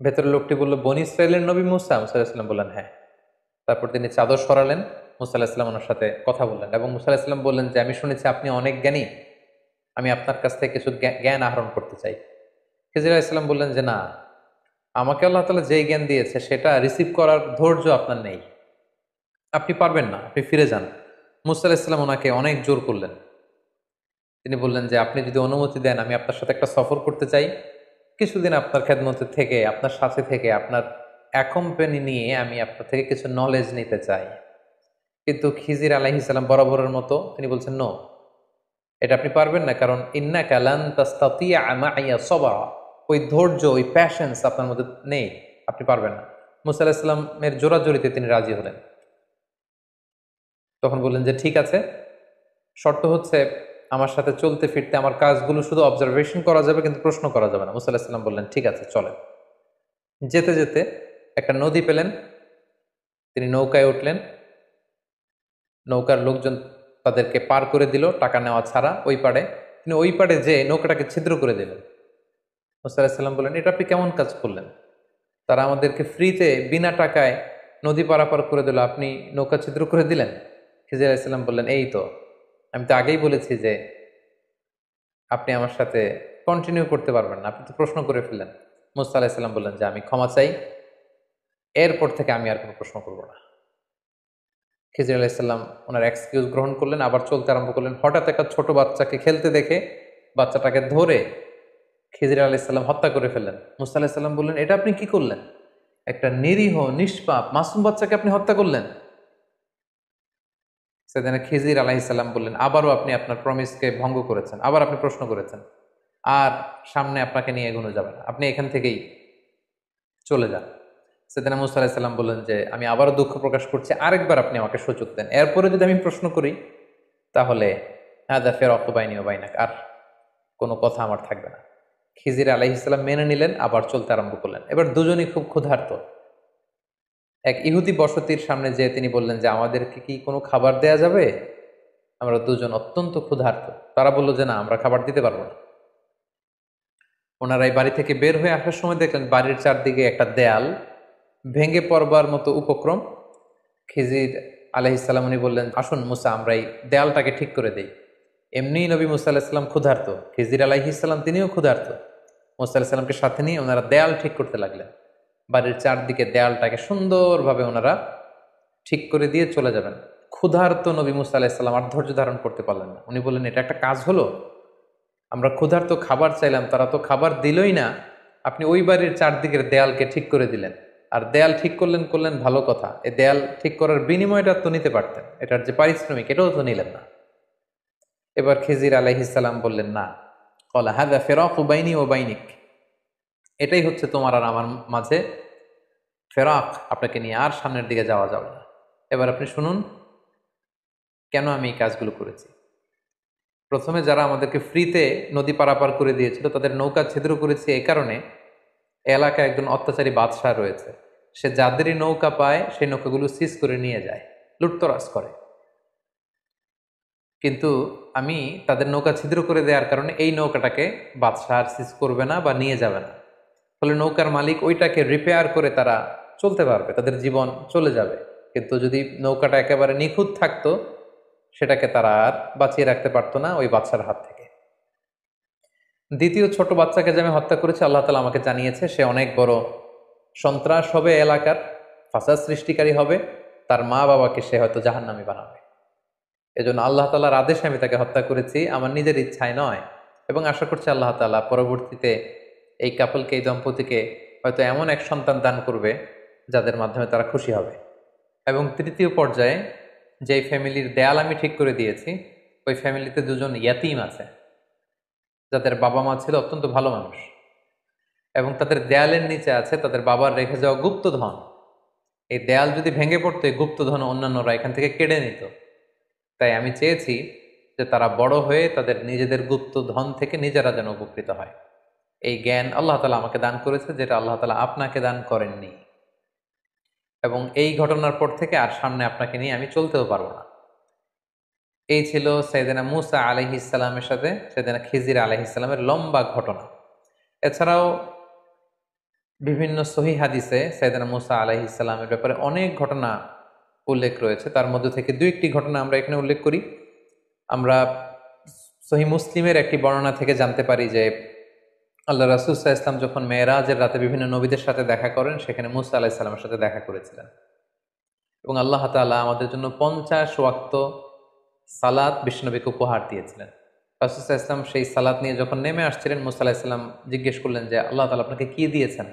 ভেতরের লোকটি বলল বনী ইসরাইলের নবী মূসা? মূসা আলাইহিস সালাম বললেন হ্যাঁ। তারপর তিনি চাদর সরালেন, মূসা আলাইহিস সালাম ওনার সাথে কথা বললেন এবং মূসা আলাইহিস সালাম বললেন যে আমি শুনেছি আপনি অনেক জ্ঞানী, আমি আপনার কাছ থেকে কিছু জ্ঞান আহরণ করতে চাই। খিজির আলাইহিস সালাম বললেন যে না, আমাকে আল্লাহ তাআলা যেই জ্ঞান দিয়েছে সেটা রিসিভ করার ধৈর্য আপনার নেই, আপনি পারবেন না, আপনি ফিরে যান। মূসা আলাইহিস সালাম ওনাকে অনেক জোর করলেন। তিনি বললেন যে আপনি যদি অনুমতি দেন আমি আপনার সাথে একটা সফর করতে চাই, কিছুদিন আপনার খেদমতে থেকে, আপনার সাথে থেকে, আপনার অ্যাকম্পানি নিয়ে আমি আপনার থেকে কিছু নলেজ নিতে চাই। কিন্তু খিজির আলাইহিস সালাম বরাবরের মতো তিনি বলছেন নো, এটা আপনি পারবেন না, কারণ ইন্নাকা লান তাস্তাতিয়া মাইয়া সবরা, ওই ধৈর্য, ওই প্যাশন্স আপনার মধ্যে নেই, আপনি পারবেন না। মূসা আলাইহিস সালামের জোরাজোরিতে তিনি রাজি হলেন। তখন বললেন যে ঠিক আছে, শর্ত হচ্ছে আমার সাথে চলতে ফিরতে আমার কাজগুলো শুধু অবজারভেশন করা যাবে, কিন্তু প্রশ্ন করা যাবে না। মূসা আলাইহিস সালাম বললেন ঠিক আছে চলেন। যেতে যেতে একটা নদী পেলেন, তিনি নৌকায় উঠলেন। নৌকার লোকজন তাদেরকে পার করে দিল টাকা নেওয়া ছাড়া ওই পাড়ে। তিনি ওই পাড়ে যে নৌকাটাকে ছিদ্র করে দিলেন। মূসা আলাইহিস সালাম বললেন এটা আপনি কেমন কাজ করলেন? তারা আমাদেরকে ফ্রিতে বিনা টাকায় নদী পারাপার করে দিল, আপনি নৌকা ছিদ্র করে দিলেন? খিজির আলাইহিস সালাম বললেন এই তো, আমি তো আগেই বলেছি যে আপনি আমার সাথে কন্টিনিউ করতে পারবেন না, আপনি তো প্রশ্ন করে ফেললেন। মূসা আলাইহিস সালাম বললেন যে আমি ক্ষমা চাই, এরপর থেকে আমি আর কোনো প্রশ্ন করব না। খিজির আলাইহিস সালাম ওনার এক্সকিউজ গ্রহণ করলেন, আবার চলতে আরম্ভ করলেন। হঠাৎ একটা ছোট বাচ্চাকে খেলতে দেখে বাচ্চাটাকে ধরে খিজির আলাইহিস সালাম হত্যা করে ফেললেন। মূসা আলাইহিস সালাম বললেন এটা আপনি কি করলেন? একটা নিরীহ নিষ্পাপ মাসুম বাচ্চাকে আপনি হত্যা করলেন। সেদিন খিজির আলাইহিস সালাম বললেন আবারও আপনি আপনার প্রমিসকে ভঙ্গ করেছেন, আবার আপনি প্রশ্ন করেছেন, আর সামনে আপনাকে নিয়ে এগোনো যাবে না, আপনি এখান থেকেই চলে যান। সেদিন মূসা আলাইহিস সালাম বললেন যে আমি আবারও দুঃখ প্রকাশ করছি, আরেকবার আপনি আমাকে সুযোগ দেন, এরপরে যদি আমি প্রশ্ন করি তাহলে হাদা ফিরাকু বাইনি ওয়া বাইনাক, আর কোনো কথা আমার থাকবে না। খিজির আলাইহিস সালাম মেনে নিলেন, আবার চলতে আরম্ভ করলেন। এবার দুজনই খুব ক্ষুধার্ত। এক ইহুদি বসতির সামনে যেয়ে তিনি বললেন যে আমাদেরকে কি কোনো খাবার দেয়া যাবে, আমরা দুজন অত্যন্ত ক্ষুধার্ত। তারা বলল যে না, আমরা খাবার দিতে পারবো না। ওনারা এই বাড়ি থেকে বের হয়ে আসার সময় দেখলেন বাড়ির চারদিকে একটা দেয়াল ভেঙে পড়বার মতো উপক্রম। খিজির আলাইহিস সালাম উনি বললেন, আসুন মুসা, আমরা এই দেয়ালটাকে ঠিক করে দেই। এমনি নবী মুসা আলাইহিস সালাম ক্ষুধার্ত, খিজির আলাইহিস সালাম তিনিও ক্ষুধার্ত। মুসা আলাইহিস সালামকে সাথে নিয়ে ওনারা দেয়াল ঠিক করতে লাগলেন। বাড়ির চারদিকে দেয়ালটাকে সুন্দরভাবে ওনারা ঠিক করে দিয়ে চলে যাবেন। ক্ষুধার্ত নবী মুসা আলাইহিস সালাম আর ধৈর্য ধারণ করতে পারলেন না। উনি বললেন, এটা একটা কাজ হলো? আমরা ক্ষুধার্ত খাবার চাইলাম, তারা তো খাবার দিলই না, আপনি ওই বাড়ির চারদিকের দেয়ালকে ঠিক করে দিলেন। আর দেয়াল ঠিক করলেন করলেন ভালো কথা, এই দেয়াল ঠিক করার বিনিময়টা তো নিতে পারতেন, এটার যে পারিশ্রমিক এটাও তো নিলেন না। এবার খিজির আলাইহিস সালাম বললেন, না, ক্বালা হাযা ফিরাকু বাইনি ওয়া বাইনিক, এটাই হচ্ছে তোমার আর আমার মাঝে ফেরাক, আপনাকে নিয়ে আর সামনের দিকে যাওয়া যাবে না। এবার আপনি শুনুন কেন আমি এই কাজগুলো করেছি। প্রথমে যারা আমাদেরকে ফ্রিতে নদী পারাপার করে দিয়েছিল তাদের নৌকা ছিদ্র করেছে এই কারণে, এলাকায় একজন অত্যাচারী বাদশাহ রয়েছে, সে যাদেরই নৌকা পায় সেই নৌকাগুলো সিজ করে নিয়ে যায়, লুটতরাজ করে। কিন্তু আমি তাদের নৌকা ছিদ্র করে দেওয়ার কারণে এই নৌকাটাকে বাদশাহ আর সিজ করবে না বা নিয়ে যাবে না। ফলে নৌকার মালিক ওইটাকে রিপেয়ার করে তারা চলতে পারবে, তাদের জীবন চলে যাবে। কিন্তু যদি নৌকাটা একেবারে নিখুঁত থাকতো, সেটাকে তারা আর বাঁচিয়ে রাখতে পারতো না ওই বাচ্চার হাত থেকে। দ্বিতীয় ছোট বাচ্চাকে যে আমি হত্যা করেছি, আল্লাহ তাআলা আমাকে জানিয়েছে সে অনেক বড় সন্ত্রাস হবে, এলাকার ফাসাদ সৃষ্টিকারী হবে, তার মা বাবাকে সে হয়তো জাহান্নামী বানাবে। এজন্য আল্লাহ তাআলার আদেশে আমি তাকে হত্যা করেছি, আমার নিজের ইচ্ছায় নয়। এবং আশা করছি আল্লাহ তাআলা পরবর্তীতে এই কাপলকে, এই দম্পতিকে হয়তো এমন এক সন্তান দান করবে যাদের মাধ্যমে তারা খুশি হবে। এবং তৃতীয় পর্যায়ে যেই ফ্যামিলির দেয়াল আমি ঠিক করে দিয়েছি, ওই ফ্যামিলিতে দুজন ইয়াতিম আছে যাদের বাবা মা ছিল অত্যন্ত ভালো মানুষ, এবং তাদের দেয়ালের নিচে আছে তাদের বাবার রেখে যাওয়া গুপ্তধন। এই দেয়াল যদি ভেঙে পড়তো, এই গুপ্তধন অন্যান্যরা এখান থেকে কেড়ে নিত। তাই আমি চেয়েছি যে তারা বড় হয়ে তাদের নিজেদের গুপ্তধন থেকে নিজেরা যেন উপকৃত হয়। এই জ্ঞান আল্লাহ তাআলা আমাকে দান করেছে, যেটা আল্লাহ তাআলা আপনাকে দান করেননি। এবং এই ঘটনার পর থেকে আর সামনে আপনাকে নিয়ে আমি চলতেও পারবো না। এই ছিল সাইয়েদনা মুসা আলাইহিস সালামের সাথে সাইয়েদনা খিজির আলাইহিস সালামের লম্বা ঘটনা। এছাড়াও বিভিন্ন সহিহ হাদিসে সাইয়েদনা মুসা আলাইহিস সালামের ব্যাপারে অনেক ঘটনা উল্লেখ রয়েছে। তার মধ্যে থেকে দুই একটি ঘটনা আমরা এখানে উল্লেখ করি। আমরা সহিহ মুসলিমের একটি বর্ণনা থেকে জানতে পারি যে আল্লাহ রাসূল সাল্লাল্লাহু আলাইহি ওয়াসাল্লাম যখন মেরাজের রাতে বিভিন্ন নবীদের সাথে দেখা করেন, সেখানে মুসা আলাইহিস সালামের সাথে দেখা করেছিলেন। এবং আল্লাহ তাআলা আমাদের জন্য 50 ওয়াক্ত সালাত বিশ্বনবীকে উপহার দিয়েছিলেন। রাসূল সাল্লাল্লাহু আলাইহি ওয়াসাল্লাম সেই সালাত নিয়ে যখন নেমে আসছিলেন, মুসা আলাইহিস সালাম জিজ্ঞেস করলেন যে আল্লাহ তাআলা আপনাকে কি দিয়েছেন?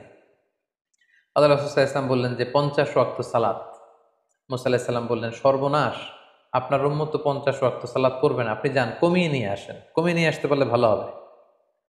আল্লাহ রাসূল সাল্লাল্লাহু আলাইহি ওয়াসাল্লাম বললেন যে 50 ওয়াক্ত সালাত। মুসা আলাইহিস সালাম বললেন, সর্বনাশ, আপনার উম্মত তো 50 ওয়াক্ত সালাত পড়বে না, আপনি যান কমিয়ে নিয়ে আসেন, কমিয়ে নিয়ে আসতে পারলে ভালো হবে।